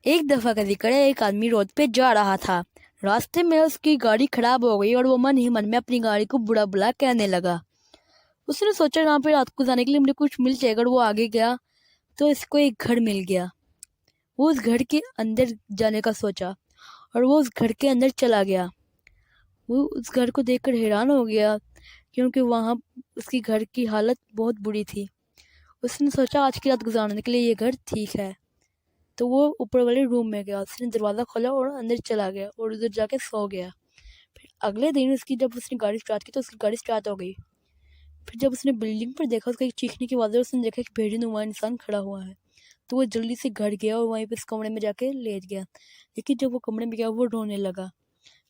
ایک دفعہ کا ذکر ہے، ایک آدمی روڈ پہ جا رہا تھا۔ راستے میں اس کی گاڑی خراب ہو گئی اور وہ من ہی من میں اپنی گاڑی کو برا بلا کہنے لگا۔ اس نے سوچا یہاں پہ رات کو جانے کے لیے مجھے کچھ مل جائے گا۔ وہ آگے گیا تو اس کو ایک گھر مل گیا۔ وہ اس گھر کے اندر جانے کا سوچا اور وہ اس گھر کے اندر چلا گیا۔ وہ اس گھر کو دیکھ کر حیران ہو گیا کیونکہ وہاں اس کی گھر کی حالت بہت بری تھی۔ اس نے سوچا آج کی رات گزارنے کے لیے یہ گھر ٹھیک ہے، تو وہ اوپر والے روم میں گیا۔ اس نے دروازہ کھولا اور اندر چلا گیا اور ادھر جا کے سو گیا۔ پھر اگلے دن جب اس نے گاڑی اسٹارٹ کی تو اس کی گاڑی اسٹارٹ ہو گئی۔ پھر جب اس نے بلڈنگ پر دیکھا، اس کا ایک چیخنے کی آواز، اس نے دیکھا کہ بھیڑی نما انسان کھڑا ہوا ہے، تو وہ جلدی سے گھر گیا اور وہیں پہ اس کمرے میں جا کے لیٹ گیا۔ لیکن جب وہ کمرے میں گیا وہ رونے لگا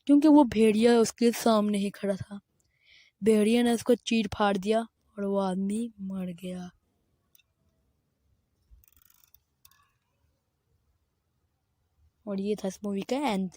کیونکہ وہ بھیڑیا اس کے سامنے ہی کھڑا تھا۔ بھیڑیا نے اس کو چیر پھاڑ دیا اور وہ آدمی مر گیا۔ اور یہ تھا اس مووی کا اینڈ۔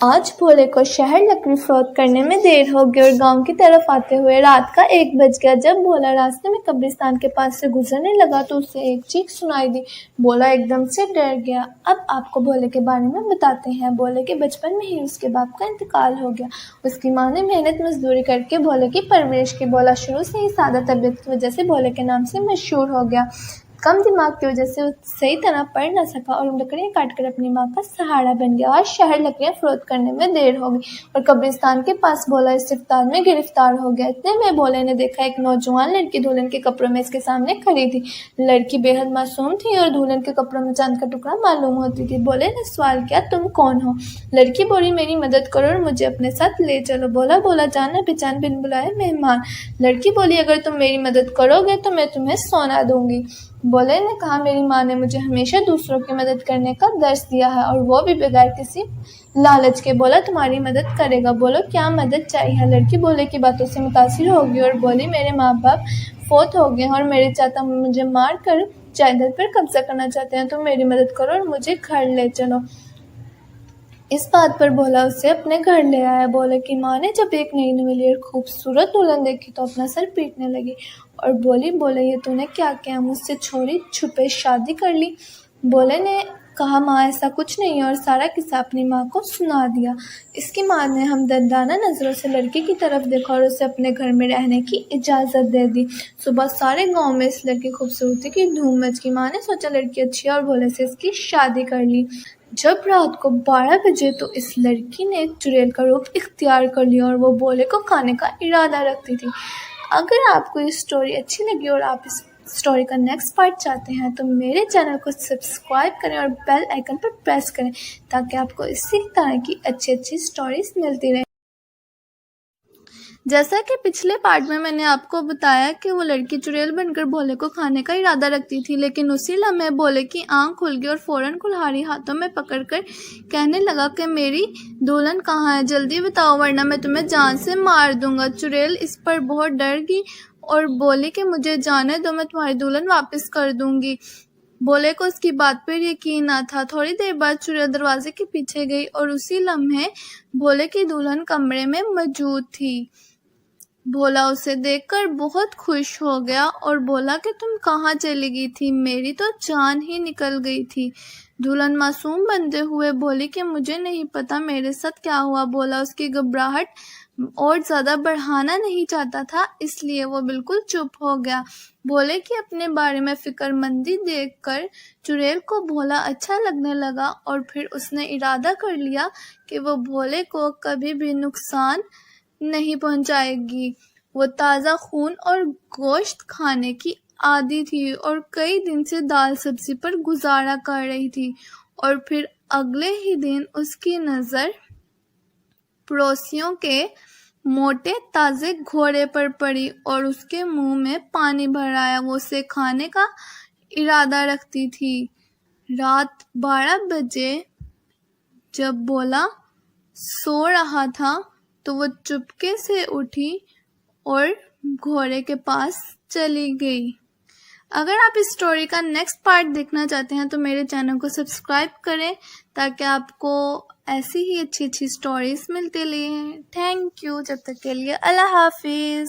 آج بھولے کو شہر لکڑی فروخت کرنے میں دیر ہو گئی اور گاؤں کی طرف آتے ہوئے رات کا 1 بج گیا۔ جب بھولا راستے میں قبرستان کے پاس سے گزرنے لگا تو اسے ایک چیخ سنائی دی۔ بھولا ایک دم سے ڈر گیا۔ اب آپ کو بھولے کے بارے میں بتاتے ہیں۔ بھولے کے بچپن میں ہی اس کے باپ کا انتقال ہو گیا۔ اس کی ماں نے محنت مزدوری کر کے بھولے کی پرورش کی۔ بھولا شروع سے ہی سادہ طبیعت کی وجہ سے بھولے کے نام سے مشہور ہو گیا۔ کم دماغ کی وجہ سے صحیح طرح پڑھ نہ سکا اور لکڑیاں کاٹ کر اپنی ماں کا سہارا بن گیا۔ آج شہر لکڑیاں فروخت کرنے میں دیر ہو گئی اور قبرستان کے پاس بھولا استفطار میں گرفتار ہو گیا۔ اتنے میں بھولے نے دیکھا ایک نوجوان لڑکی دلہن کے کپڑوں میں اس کے سامنے کھڑی تھی۔ لڑکی بے حد معصوم تھی اور دلہن کے کپڑوں میں چاند کا ٹکڑا معلوم ہوتی تھی۔ بھولے نے سوال کیا، تم کون ہو؟ لڑکی بولی، میری مدد کرو اور مجھے اپنے ساتھ لے چلو۔ بولا جانا پہچان بن بلائے مہمان۔ لڑکی بولی، اگر تم میری مدد کرو گے تو میں تمہیں سونا دوں گی۔ بھولے نے کہا، میری ماں نے مجھے ہمیشہ دوسروں کی مدد کرنے کا درس دیا ہے اور وہ بھی بغیر کسی لالچ کے۔ بولا تمہاری مدد کرے گا۔ بولو کیا مدد چاہیے؟ لڑکی بولے کی باتوں سے متاثر ہوگی اور بولی، میرے ماں باپ فوت ہو گئے ہیں اور میرے چاچا مجھے مار کر جائیداد پر قبضہ کرنا چاہتے ہیں، تم میری مدد کرو اور مجھے گھر لے چلو۔ اس بات پر بھولا اسے اپنے گھر لے آیا۔ بھولے کی ماں نے جب ایک نئی نویلی اور خوبصورت دلہن دیکھی تو اپنا سر پیٹنے لگی اور بولی، بولے یہ تو نے کیا کیا؟ مجھ سے چھوڑی چھپے شادی کر لی؟ بولے نے کہا، ماں ایسا کچھ نہیں ہے، اور سارا قصہ اپنی ماں کو سنا دیا۔ اس کی ماں نے ہمدردانہ نظروں سے لڑکی کی طرف دیکھا اور اسے اپنے گھر میں رہنے کی اجازت دے دی۔ صبح سارے گاؤں میں اس لڑکی کی خوبصورتی کی دھوم مچ گئی۔ ماں نے سوچا لڑکی اچھی ہے اور بھولے سے اس کی شادی کر لی۔ جب رات کو 12 بجے تو اس لڑکی نے ایک چڑیل کا روپ اختیار کر لیا اور وہ بھولے کو کھانے کا ارادہ رکھتی تھی۔ اگر آپ کو یہ سٹوری اچھی لگی اور آپ اس سٹوری کا نیکسٹ پارٹ چاہتے ہیں تو میرے چینل کو سبسکرائب کریں اور بیل آئیکن پر پریس کریں تاکہ آپ کو اسی طرح کی اچھی سٹوریز ملتی رہیں۔ جیسا کہ پچھلے پارٹ میں نے آپ کو بتایا کہ وہ لڑکی چڑیل بن کر بھولے کو کھانے کا ارادہ رکھتی تھی، لیکن اسی لمحے بھولے کی آنکھ کھل گئی اور فوراً کلہاڑی ہاتھوں میں پکڑ کر کہنے لگا کہ میری دلہن کہاں ہے؟ جلدی بتاؤ ورنہ میں تمہیں جان سے مار دوں گا۔ چڑیل اس پر بہت ڈر گئی اور بولی کہ مجھے جانے دو، میں تمہاری دلہن واپس کر دوں گی۔ بھولے کو اس کی بات پر یقین نہ تھا۔ تھوڑی دیر بعد چڑیل دروازے کے پیچھے گئی اور اسی لمحے بھولے کی دلہن کمرے میں موجود تھی۔ بھولا اسے دیکھ کر بہت خوش ہو گیا اور بولا کہ تم کہاں چلی گئی تھی؟ میری تو جان ہی نکل گئی تھی۔ دلہن معصوم بنتے ہوئے بولی کہ مجھے نہیں پتا میرے ساتھ کیا ہوا۔ بولا اس کی گھبراہٹ اور زیادہ بڑھانا نہیں چاہتا تھا، اس لیے وہ بالکل چپ ہو گیا۔ بھولے کی اپنے بارے میں فکر مندی دیکھ کر چڑیل کو بھولا اچھا لگنے لگا اور پھر اس نے ارادہ کر لیا کہ وہ بھولے کو کبھی بھی نقصان نہیں پہنچائے گی۔ وہ تازہ خون اور گوشت کھانے کی عادی تھی اور کئی دن سے دال سبزی پر گزارا کر رہی تھی، اور پھر اگلے ہی دن اس کی نظر پڑوسیوں کے موٹے تازے گھوڑے پر پڑی اور اس کے منہ میں پانی بھر آیا۔ وہ اسے کھانے کا ارادہ رکھتی تھی۔ رات 12 بجے جب بولا سو رہا تھا تو وہ چپکے سے اٹھی اور گھوڑے کے پاس چلی گئی۔ اگر آپ اس سٹوری کا نیکسٹ پارٹ دیکھنا چاہتے ہیں تو میرے چینل کو سبسکرائب کریں تاکہ آپ کو ایسی ہی اچھی سٹوریز ملتی رہیں۔ تھینک یو، جب تک کے لیے اللہ حافظ۔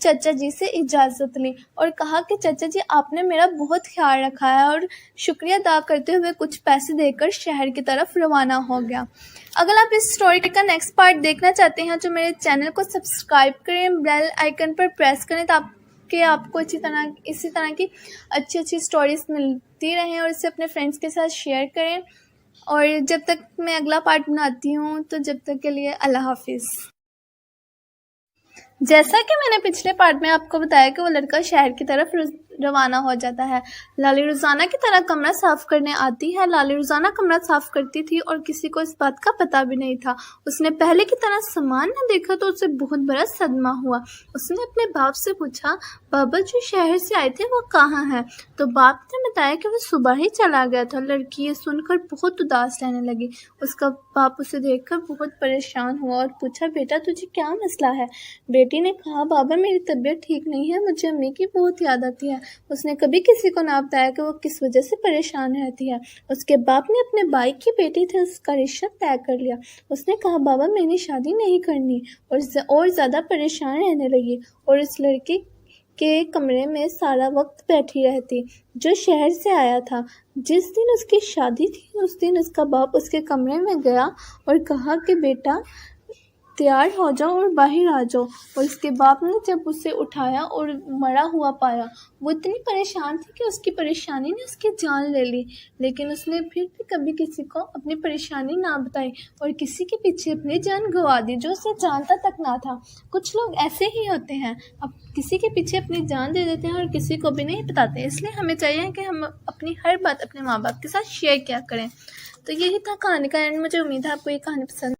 چچا جی سے اجازت لی اور کہا کہ چچا جی آپ نے میرا بہت خیال رکھا ہے، اور شکریہ ادا کرتے ہوئے کچھ پیسے دے کر شہر کی طرف روانہ ہو گیا۔ اگر آپ اس سٹوری کا نیکسٹ پارٹ دیکھنا چاہتے ہیں تو میرے چینل کو سبسکرائب کریں، بیل آئیکن پر پریس کریں تاکہ آپ کو اسی طرح کی اچھی اچھی سٹوریز ملتی رہیں، اور اسے اپنے فرینڈس کے ساتھ شیئر کریں۔ اور جب تک میں اگلا پارٹ بناتی ہوں تو جب تک کے لیے اللہ حافظ۔ جیسا کہ میں نے پچھلے پارٹ میں آپ کو بتایا کہ وہ لڑکا شہر کی طرف روانہ ہو جاتا ہے۔ لالی روزانہ کی طرح کمرہ صاف کرنے آتی ہے۔ لالی روزانہ کمرہ صاف کرتی تھی اور کسی کو اس بات کا پتہ بھی نہیں تھا۔ اس نے پہلے کی طرح سامان نہ دیکھا تو اسے بہت بڑا صدمہ ہوا۔ اس نے اپنے باپ سے پوچھا، بابا جو شہر سے آئے تھے وہ کہاں ہیں؟ تو باپ نے بتایا کہ وہ صبح ہی چلا گیا تھا۔ لڑکی یہ سن کر بہت اداس رہنے لگی۔ اس کا باپ اسے دیکھ کر بہت پریشان ہوا اور پوچھا، بیٹا تجھے کیا مسئلہ ہے؟ بیٹی نے کہا، بابا میری طبیعت ٹھیک نہیں ہے، مجھے امی کی بہت یاد آتی ہے۔ اس نے کبھی کسی کو نہ بتایا کہ وہ کس وجہ سے پریشان رہتی ہے۔ اس کے باپ نے اپنے بھائی کی بیٹی تھے اس کا رشتہ طے کر لیا۔ اس نے کہا، بابا میں نے شادی نہیں کرنی، اور زیادہ پریشان رہنے لگی اور اس لڑکے کے کمرے میں سارا وقت بیٹھی رہتی جو شہر سے آیا تھا۔ جس دن اس کی شادی تھی اس دن اس کا باپ اس کے کمرے میں گیا اور کہا کہ بیٹا تیار ہو جاؤ اور باہر آ جاؤ، اور اس کے باپ نے جب اسے اٹھایا اور مرا ہوا پایا، وہ اتنی پریشان تھی کہ اس کی پریشانی نے اس کی جان لے لی، لیکن اس نے پھر بھی کبھی کسی کو اپنی پریشانی نہ بتائی اور کسی کے پیچھے اپنی جان گنوا دی جو اسے جانتا تک نہ تھا۔ کچھ لوگ ایسے ہی ہوتے ہیں، اب کسی کے پیچھے اپنی جان دے دیتے ہیں اور کسی کو بھی نہیں بتاتے، اس لیے ہمیں چاہیے کہ ہم اپنی ہر بات اپنے ماں باپ کے ساتھ شیئر کیا کریں۔ تو یہی تھا کہانی کا اینڈ۔ مجھے امید ہے آپ کو یہ کہانی پسند۔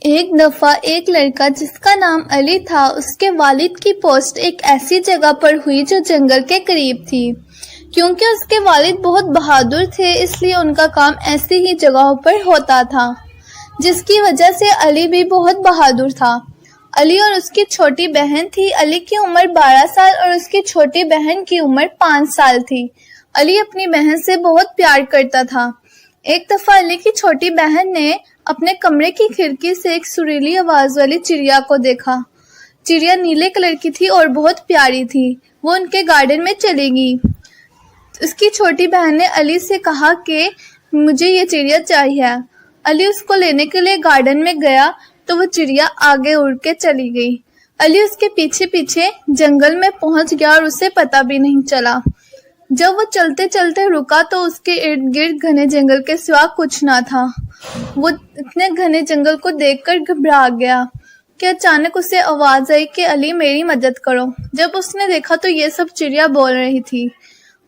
ایک دفعہ ایک لڑکا جس کا نام علی تھا، اس کے والد کی پوسٹ ایک ایسی جگہ پر ہوئی جو جنگل کے قریب تھی۔ کیونکہ اس کے والد بہت بہادر تھے اس لیے ان کا کام ایسی ہی جگہوں پر ہوتا تھا، جس کی وجہ سے علی بھی بہت بہادر تھا۔ علی اور اس کی چھوٹی بہن تھی۔ علی کی عمر 12 سال اور اس کی چھوٹی بہن کی عمر 5 سال تھی۔ علی اپنی بہن سے بہت پیار کرتا تھا۔ ایک دفعہ علی کی چھوٹی بہن نے اپنے کمرے کی کھڑکی سے ایک سریلی آواز والی چڑیا کو دیکھا۔ چڑیا نیلے کلر کی تھی اور بہت پیاری تھی۔ وہ ان کے گارڈن میں چلی گئی۔ اس کی چھوٹی بہن نے علی سے کہا کہ مجھے یہ چڑیا چاہیے۔ علی اس کو لینے کے لیے گارڈن میں گیا تو وہ چڑیا آگے اڑ کے چلی گئی۔ علی اس کے پیچھے پیچھے جنگل میں پہنچ گیا اور اسے پتہ بھی نہیں چلا۔ جب وہ چلتے چلتے رکا تو اس کے ارد گرد گھنے جنگل کے سوا کچھ نہ تھا۔ وہ اتنے گھنے جنگل کو دیکھ کر گھبرا گیا کہ اچانک اسے آواز آئی کہ علی میری مدد کرو۔ جب اس نے دیکھا تو یہ سب چڑیا بول رہی تھی۔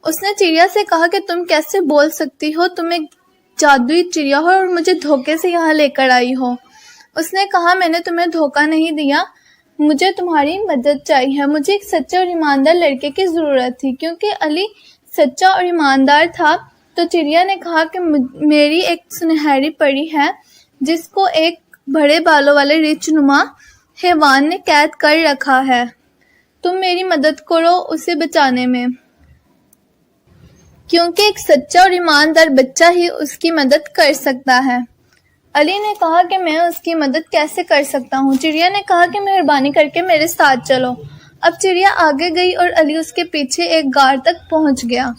اس نے چڑیا سے کہا کہ تم کیسے بول سکتی ہو؟ تم ایک جادوئی چڑیا ہو اور مجھے دھوکے سے یہاں لے کر آئی ہو۔ اس نے کہا، میں نے تمہیں دھوکہ نہیں دیا، مجھے تمہاری مدد چاہیے۔ مجھے ایک سچے اور ایماندار لڑکے کی ضرورت تھی۔ کیونکہ علی سچا اور ایماندار تھا تو چڑیا نے کہا کہ میری ایک سنہری پری ہے جس کو ایک بڑے بالوں والے ریچھ نما حیوان نے قید کر رکھا ہے۔ تم میری مدد کرو اسے بچانے میں، کیونکہ ایک سچا اور ایماندار بچہ ہی اس کی مدد کر سکتا ہے۔ علی نے کہا کہ میں اس کی مدد کیسے کر سکتا ہوں؟ چڑیا نے کہا کہ مہربانی کر کے میرے ساتھ چلو۔ اب چڑیا آگے گئی اور علی اس کے پیچھے ایک غار تک پہنچ گیا۔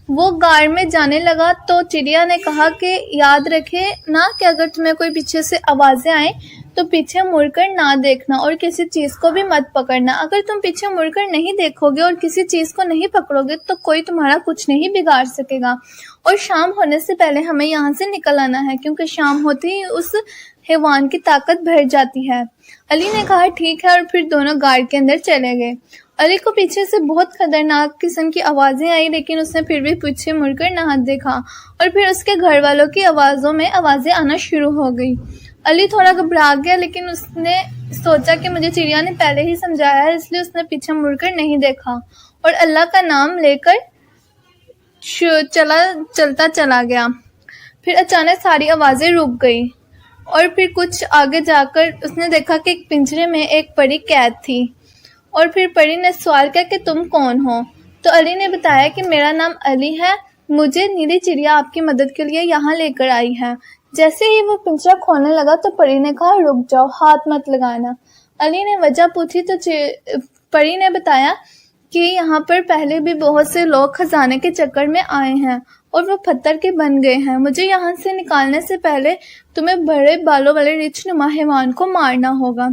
وہ غار میں جانے لگا تو چڑیا نے کہا کہ یاد رکھے نا کہ اگر تمہیں کوئی پیچھے سے آوازیں آئیں تو پیچھے مڑ کر نہ دیکھنا اور کسی چیز کو بھی مت پکڑنا۔ اگر تم پیچھے مڑ کر نہیں دیکھو گے اور کسی چیز کو نہیں پکڑو گے تو کوئی تمہارا کچھ نہیں بگاڑ سکے گا، اور شام ہونے سے پہلے ہمیں یہاں سے نکل آنا ہے، کیونکہ شام ہوتے ہی اس حیوان کی طاقت بڑھ جاتی ہے۔ علی نے کہا ٹھیک ہے، اور پھر دونوں غار کے اندر چلے گئے۔ علی کو پیچھے سے بہت خطرناک قسم کی آوازیں آئی، لیکن اس نے پھر بھی پیچھے مڑ کر نہ دیکھا، اور پھر اس کے گھر والوں کی آوازوں میں آوازیں آنا شروع ہو گئی۔ علی تھوڑا گھبرا گیا، لیکن اس نے سوچا کہ مجھے چڑیا نے پہلے ہی سمجھایا ہے، اس لیے اس نے پیچھے مڑ کر نہیں دیکھا اور اللہ کا نام لے کر چلتا چلا گیا۔ پھر اچانک ساری آوازیں رک گئی، اور پھر کچھ آگے جا کر اس نے دیکھا کہ ایک پنجرے میں ایک پری قید تھی، اور پھر پری نے سوال کیا کہ تم کون ہو؟ تو علی نے بتایا کہ میرا نام علی ہے، مجھے نیلی چڑیا آپ کی مدد کے لیے یہاں لے کر آئی ہے۔ جیسے ہی وہ پنجرا کھولنے لگا تو پری نے کہا رک جاؤ، ہاتھ مت لگانا۔ علی نے وجہ پوچھی تو پری نے بتایا کہ یہاں پر پہلے بھی بہت سے لوگ خزانے کے چکر میں آئے ہیں اور وہ پتھر کے بن گئے ہیں. مجھے یہاں سے نکالنے سے پہلے تمہیں بڑے بالوں والے ریچھ نما حیوان کو مارنا ہوگا.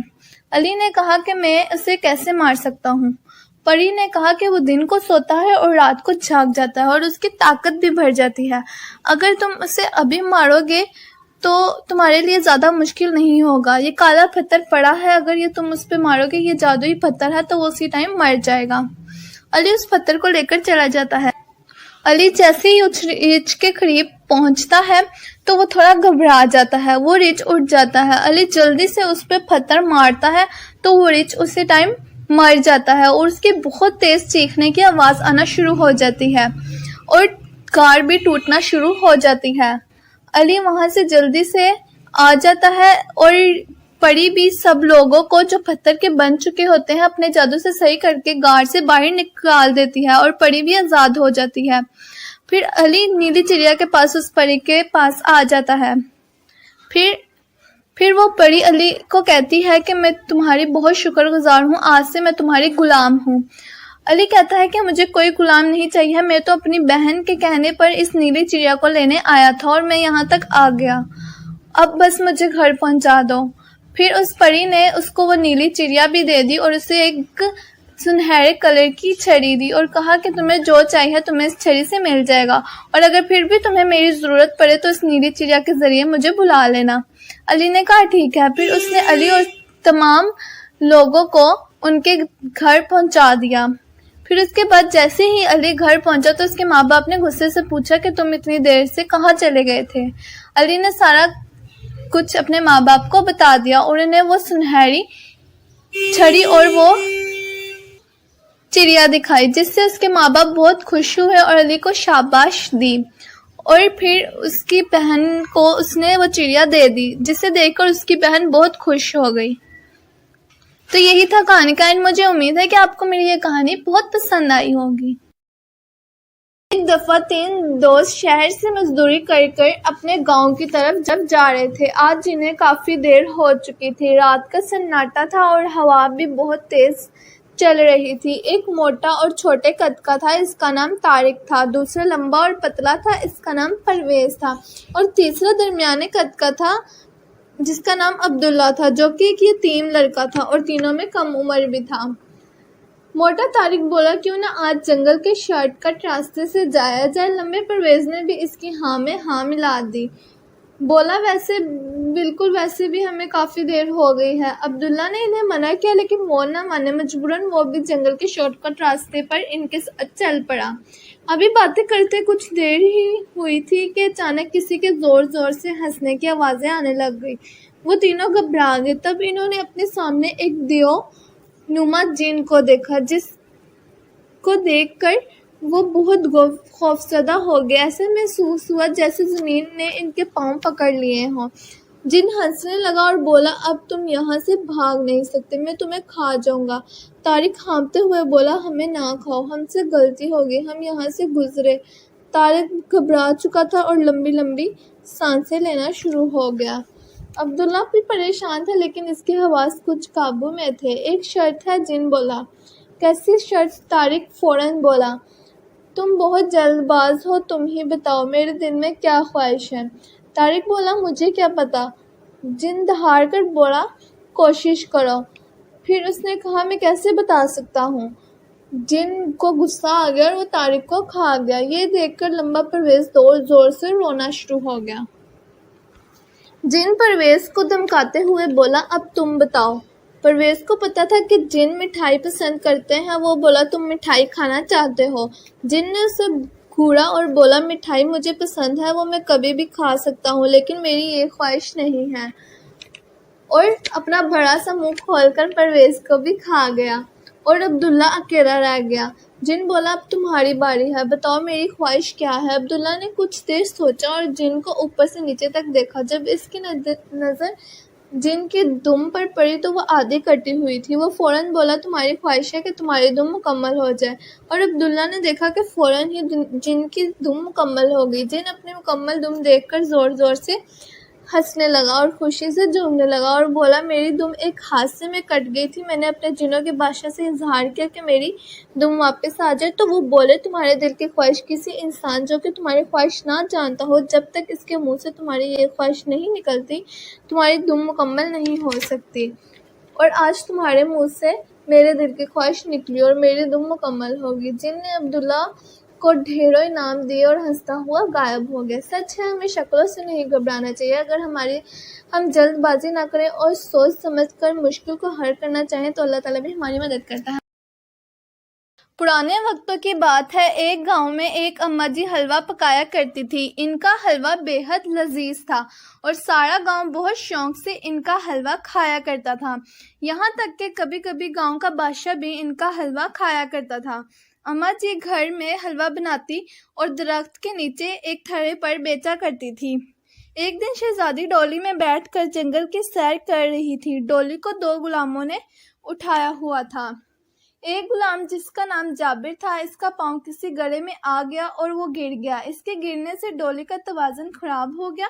علی نے کہا کہ میں اسے کیسے مار سکتا ہوں؟ پری نے کہا کہ وہ دن کو سوتا ہے اور رات کو جاگ جاتا ہے اور اس کی طاقت بھی بڑھ جاتی ہے. اگر تم اسے ابھی مارو گے تو تمہارے لیے زیادہ مشکل نہیں ہوگا. یہ کالا پتھر پڑا ہے، اگر یہ تم اس پہ مارو گے، یہ جادوئی پتھر ہے، تو وہ اسی ٹائم مر جائے گا. علی اس پتھر کو لے کر چلا جاتا ہے. علی جیسے ہی اس ریچھ کے قریب پہنچتا ہے تو وہ تھوڑا گھبرا جاتا ہے. وہ ریچھ اٹھ جاتا ہے. علی جلدی سے اس پہ پتھر مارتا ہے تو وہ ریچھ اسی ٹائم مر جاتا ہے اور اس کی بہت تیز چیخنے کی آواز آنا شروع ہو جاتی ہے اور کار بھی ٹوٹنا شروع ہو جاتی ہے. علی وہاں سے جلدی سے آ جاتا ہے اور پری بھی سب لوگوں کو جو پتھر کے بن چکے ہوتے ہیں اپنے جادو سے صحیح کر کے غار سے باہر نکال دیتی ہے اور پری بھی آزاد ہو جاتی ہے. پھر علی نیلی چڑیا کے پاس اس پری کے پاس آ جاتا ہے. پھر وہ پری علی کو کہتی ہے کہ میں تمہاری بہت شکر گزار ہوں، آج سے میں تمہاری غلام ہوں. علی کہتا ہے کہ مجھے کوئی غلام نہیں چاہیے، میں تو اپنی بہن کے کہنے پر اس نیلی چڑیا کو لینے آیا تھا اور میں یہاں تک آ گیا، اب بس مجھے گھر پہنچا دو. پھر اس پری نے اس کو وہ نیلی چڑیا بھی دے دی اور اسے ایک سنہرے کلر کی چھڑی دی اور کہا کہ تمہیں جو چاہیے تمہیں اس چھڑی سے مل جائے گا، اور اگر پھر بھی تمہیں میری ضرورت پڑے تو اس نیلی چڑیا کے ذریعے مجھے بلا لینا. علی نے کہا ٹھیک ہے. پھر اس نے علی اور تمام لوگوں کو ان کے گھر پہنچا دیا. پھر اس کے بعد جیسے ہی علی گھر پہنچا تو اس کے ماں باپ نے غصے سے پوچھا کہ تم اتنی دیر سے کہاں چلے گئے تھے؟ علی نے سارا کچھ اپنے ماں باپ کو بتا دیا اور انہیں وہ سنہری چھڑی اور وہ چڑیا دکھائی، جس سے اس کے ماں باپ بہت خوش ہوئے اور علی کو شاباش دی. اور پھر اس کی بہن کو اس نے وہ چڑیا دے دی، جسے دیکھ کر اس کی بہن بہت خوش ہو گئی. تو یہی تھا کہانی کا اینڈ. مجھے امید ہے کہ آپ کو میری یہ کہانی بہت پسند آئی ہوگی. ایک دفعہ 3 دوست شہر سے مزدوری کر کر اپنے گاؤں کی طرف جب جا رہے تھے. آج انہیں کافی دیر ہو چکی تھی. رات کا سناٹا تھا اور ہوا بھی بہت تیز چل رہی تھی. ایک موٹا اور چھوٹے قد کا تھا، اس کا نام طارق تھا. دوسرا لمبا اور پتلا تھا، اس کا نام پرویز تھا. اور تیسرا درمیانے قد کا تھا، جس کا نام عبداللہ تھا، جو کہ ایک یتیم لڑکا تھا اور تینوں میں کم عمر بھی تھا. موٹا طارق بولا کیوں نہ آج جنگل کے شارٹ کٹ راستے سے جایا جائے. لمبے پرویز نے بھی اس کی ہاں میں ہاں ملا دی. بولا ویسے بھی ہمیں کافی دیر ہو گئی ہے. عبداللہ نے انہیں منع کیا لیکن وہ نہ مانے. مجبوراً وہ بھی جنگل کے شارٹ کٹ راستے پر ان کے ساتھ چل پڑا. ابھی باتیں کرتے کچھ دیر ہی ہوئی تھی کہ اچانک کسی کے زور زور سے ہنسنے کی آوازیں آنے لگ گئی. وہ تینوں گھبرا گئے. تب انہوں نے اپنے سامنے ایک دیو نما جن کو دیکھا، جس کو دیکھ کر وہ بہت خوفزدہ ہو گئے. ایسے محسوس ہوا جیسے زمین نے ان کے پاؤں پکڑ لیے ہوں. جن ہنسنے لگا اور بولا اب تم یہاں سے بھاگ نہیں سکتے، میں تمہیں کھا جاؤں گا. طارق ہانپتے ہوئے بولا ہمیں نہ کھاؤ، ہم سے غلطی ہو گئی، ہم یہاں سے گزرے. طارق گھبرا چکا تھا اور لمبی لمبی سانسیں لینا شروع ہو گیا. عبداللہ بھی پریشان تھا لیکن اس کے حواس کچھ قابو میں تھے. ایک شرط ہے، جن بولا. کیسی شرط؟ طارق فوراً بولا. تم بہت جلد باز ہو، تم ہی بتاؤ میرے دل میں کیا خواہش ہے. طارق بولا مجھے کیا پتا. جن دہاڑ کر بولا کوشش کرو. پھر اس نے کہا میں کیسے بتا سکتا ہوں. جن کو غصہ آ گیا اور وہ طارق کو کھا گیا. یہ دیکھ کر لمبا پرویز زور سے رونا شروع ہو گیا. جن پرویز کو دھمکاتے ہوئے بولا اب تم بتاؤ. پرویز کو پتا تھا کہ جن مٹھائی پسند کرتے ہیں. وہ بولا تم مٹھائی کھانا چاہتے ہو. جن نے اسے گھوڑا اور بولا مٹھائی مجھے پسند ہے، وہ میں کبھی بھی کھا سکتا ہوں، لیکن میری یہ خواہش نہیں ہے. اور اپنا بڑا سا منہ کھول کر پرویز کو بھی کھا گیا اور عبداللہ اکیلا رہ گیا. جن بولا اب تمہاری باری ہے، بتاؤ میری خواہش کیا ہے. عبداللہ نے کچھ دیر سوچا اور جن کو اوپر سے نیچے تک دیکھا. جب اس کی نظر جن کی دم پر پڑی تو وہ آدھی کٹی ہوئی تھی. وہ فوراً بولا تمہاری خواہش ہے کہ تمہاری دم مکمل ہو جائے. اور عبداللہ نے دیکھا کہ فوراً ہی جن کی دم مکمل ہو گئی. جن اپنی مکمل دم دیکھ کر زور زور سے ہنسنے لگا اور خوشی سے جھومنے لگا اور بولا میری دم ایک حادثے میں کٹ گئی تھی، میں نے اپنے جنوں کے بادشاہ سے اظہار کیا کہ میری دم واپس آ جائے تو وہ بولے تمہارے دل کی خواہش، کسی انسان جو کہ تمہاری خواہش نہ جانتا ہو جب تک اس کے منہ سے تمہاری یہ خواہش نہیں نکلتی تمہاری دم مکمل نہیں ہو سکتی، اور آج تمہارے منہ سے میرے دل کی خواہش نکلی اور میری دم مکمل ہوگی۔ جن نے عبداللہ کو ڈھیروں انعام دیے اور ہنستا ہوا غائب ہو گیا۔ سچ ہے ہمیں شکلوں سے نہیں گھبرانا چاہیے، اگر ہم جلد بازی نہ کریں اور سوچ سمجھ کر مشکل کو حل کرنا چاہیں تو اللہ تعالیٰ بھی ہماری مدد کرتا ہے۔ پرانے وقتوں کی بات ہے، ایک گاؤں میں ایک اماں جی حلوہ پکایا کرتی تھی۔ ان کا حلوہ بے حد لذیذ تھا اور سارا گاؤں بہت شوق سے ان کا حلوہ کھایا کرتا تھا، یہاں تک کہ کبھی کبھی گاؤں کا بادشاہ بھی ان کا حلوہ کھایا کرتا تھا۔ اماں جی گھر میں حلوہ بناتی اور درخت کے نیچے ایک تھڑے پر بیچا کرتی تھی۔ ایک دن شہزادی ڈولی میں بیٹھ کر جنگل کی سیر کر رہی تھی۔ ڈولی کو دو غلاموں نے اٹھایا ہوا تھا۔ ایک غلام جس کا نام جابر تھا، اس کا پاؤں کسی گڑھے میں آ گیا اور وہ گر گیا۔ اس کے گرنے سے ڈولی کا توازن خراب ہو گیا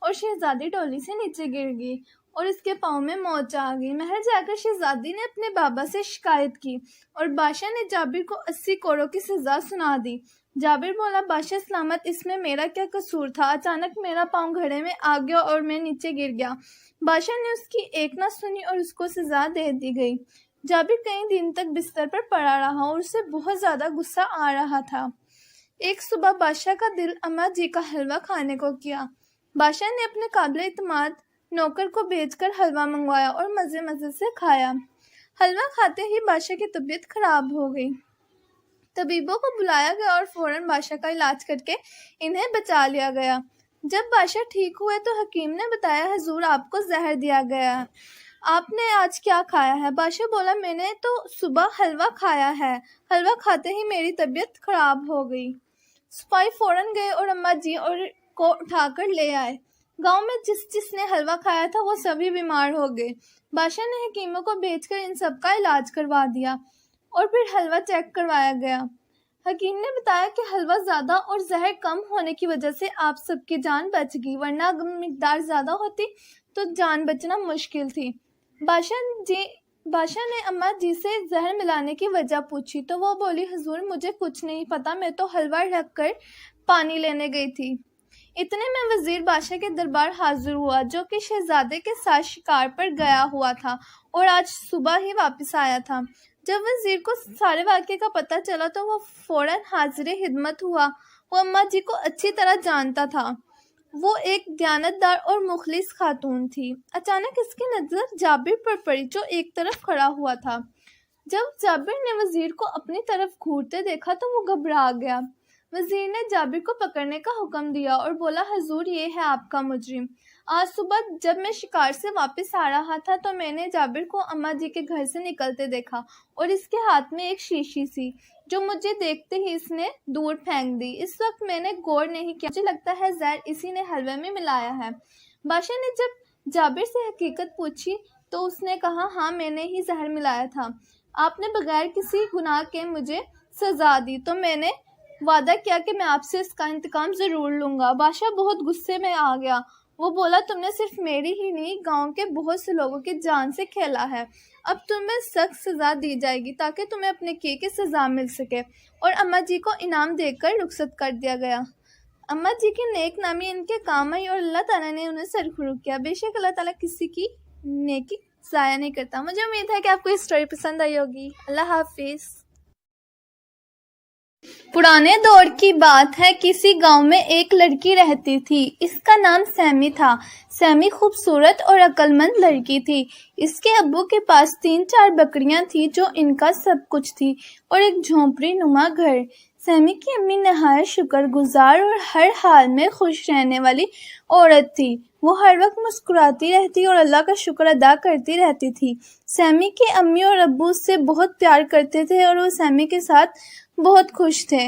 اور شہزادی ڈولی سے نیچے گر گئی اور اس کے پاؤں میں موچ آ گئی۔ محل جا کر شہزادی نے اپنے بابا سے شکایت کی اور بادشاہ نے جابر کو 80 کوڑوں کی سزا سنا دی۔ جابر بولا بادشاہ سلامت، اس میں میرا کیا قصور تھا؟ اچانک میرا پاؤں گھڑے میں آ گیا اور میں نیچے گر گیا۔ بادشاہ نے اس کی ایک نہ سنی اور اس کو سزا دے دی گئی۔ جابر کئی دن تک بستر پر پڑا رہا اور اسے بہت زیادہ غصہ آ رہا تھا۔ ایک صبح بادشاہ کا دل اماں جی کا حلوہ کھانے کو کیا۔ بادشاہ نے اپنے قابل اعتماد نوکر کو بھیج کر حلوہ منگوایا اور مزے مزے سے کھایا۔ حلوہ کھاتے ہی بادشاہ کی طبیعت خراب ہو گئی۔ طبیبوں کو بلایا گیا اور فوراً بادشاہ کا علاج کر کے انہیں بچا لیا گیا۔ جب بادشاہ ٹھیک ہوئے تو حکیم نے بتایا حضور آپ کو زہر دیا گیا ہے، آپ نے آج کیا کھایا ہے؟ بادشاہ بولا میں نے تو صبح حلوہ کھایا ہے، حلوہ کھاتے ہی میری طبیعت خراب ہو گئی۔ سپاہی فوراً گئے اور اماں جی کو اٹھا کر لے آئے۔ گاؤں میں جس نے حلوہ کھایا تھا وہ سبھی بیمار ہو گئے۔ بادشاہ نے حکیموں کو بھیج کر ان سب کا علاج کروا دیا اور پھر حلوہ چیک کروایا گیا۔ حکیم نے بتایا کہ حلوہ زیادہ اور زہر کم ہونے کی وجہ سے آپ سب کی جان بچ گئی، ورنہ اگر مقدار زیادہ ہوتی تو جان بچنا مشکل تھی۔ بادشاہ نے اماں جی سے زہر ملانے کی وجہ پوچھی تو وہ بولی حضور مجھے کچھ نہیں پتا، میں تو حلوہ رکھ کر پانی لینے گئی تھی۔ اتنے میں وزیر بادشاہ کے دربار حاضر ہوا جو کہ شہزادے کے ساتھ شکار پر گیا ہوا تھا اور آج صبح ہی واپس آیا تھا۔ جب وزیر کو سارے واقعے کا پتہ چلا تو وہ فوراً حاضر خدمت ہوا۔ وہ اماں جی کو اچھی طرح جانتا تھا، وہ ایک دیانتدار اور مخلص خاتون تھی۔ اچانک اس کی نظر جابر پر پڑی جو ایک طرف کھڑا ہوا تھا۔ جب جابر نے وزیر کو اپنی طرف گھورتے دیکھا تو وہ گھبرا گیا۔ وزیر نے جابر کو پکڑنے کا حکم دیا اور بولا حضور یہ ہے آپ کا مجرم۔ آج صبح جب میں شکار سے واپس آ رہا تھا تو میں نے جابر کو اماں جی کے گھر سے نکلتے دیکھا اور اس کے ہاتھ میں ایک شیشی سی جو مجھے دیکھتے ہی اس نے دور پھینک دی۔ اس وقت میں نے غور نہیں کیا، مجھے لگتا ہے زہر اسی نے حلوے میں ملایا ہے۔ بادشاہ نے جب جابر سے حقیقت پوچھی تو اس نے کہا ہاں میں نے ہی زہر ملایا تھا، آپ نے بغیر کسی گناہ کے مجھے سزا دی تو میں نے وعدہ کیا کہ میں آپ سے اس کا انتقام ضرور لوں گا۔ بادشاہ بہت غصے میں آ گیا، وہ بولا تم نے صرف میری ہی نہیں گاؤں کے بہت سے لوگوں کی جان سے کھیلا ہے، اب تمہیں سخت سزا دی جائے گی تاکہ تمہیں اپنے کیے کی سزا مل سکے۔ اور اماں جی کو انعام دے کر رخصت کر دیا گیا۔ اماں جی کی نیک نامی ان کے کام آئی اور اللہ تعالیٰ نے انہیں سرخروغ کیا۔ بے شک اللہ تعالیٰ کسی کی نیکی ضائع نہیں کرتا۔ مجھے امید ہے کہ آپ کو یہ اسٹوری پسند آئی ہوگی۔ اللہ حافظ۔ پرانے دور کی بات ہے، کسی گاؤں میں ایک لڑکی رہتی تھی، اس کا نام سیمی تھا۔ سیمی خوبصورت اور عقل مند لڑکی تھی۔ اس کے ابو کے پاس 3-4 بکریاں تھیں جو ان کا سب کچھ تھی اور ایک جھونپڑی نما گھر۔ سیمی کی امی نہایت شکر گزار اور ہر حال میں خوش رہنے والی عورت تھی۔ وہ ہر وقت مسکراتی رہتی اور اللہ کا شکر ادا کرتی رہتی تھی۔ سیمی کی امی اور ابو اس سے بہت پیار کرتے تھے اور وہ سیمی کے ساتھ بہت خوش تھے۔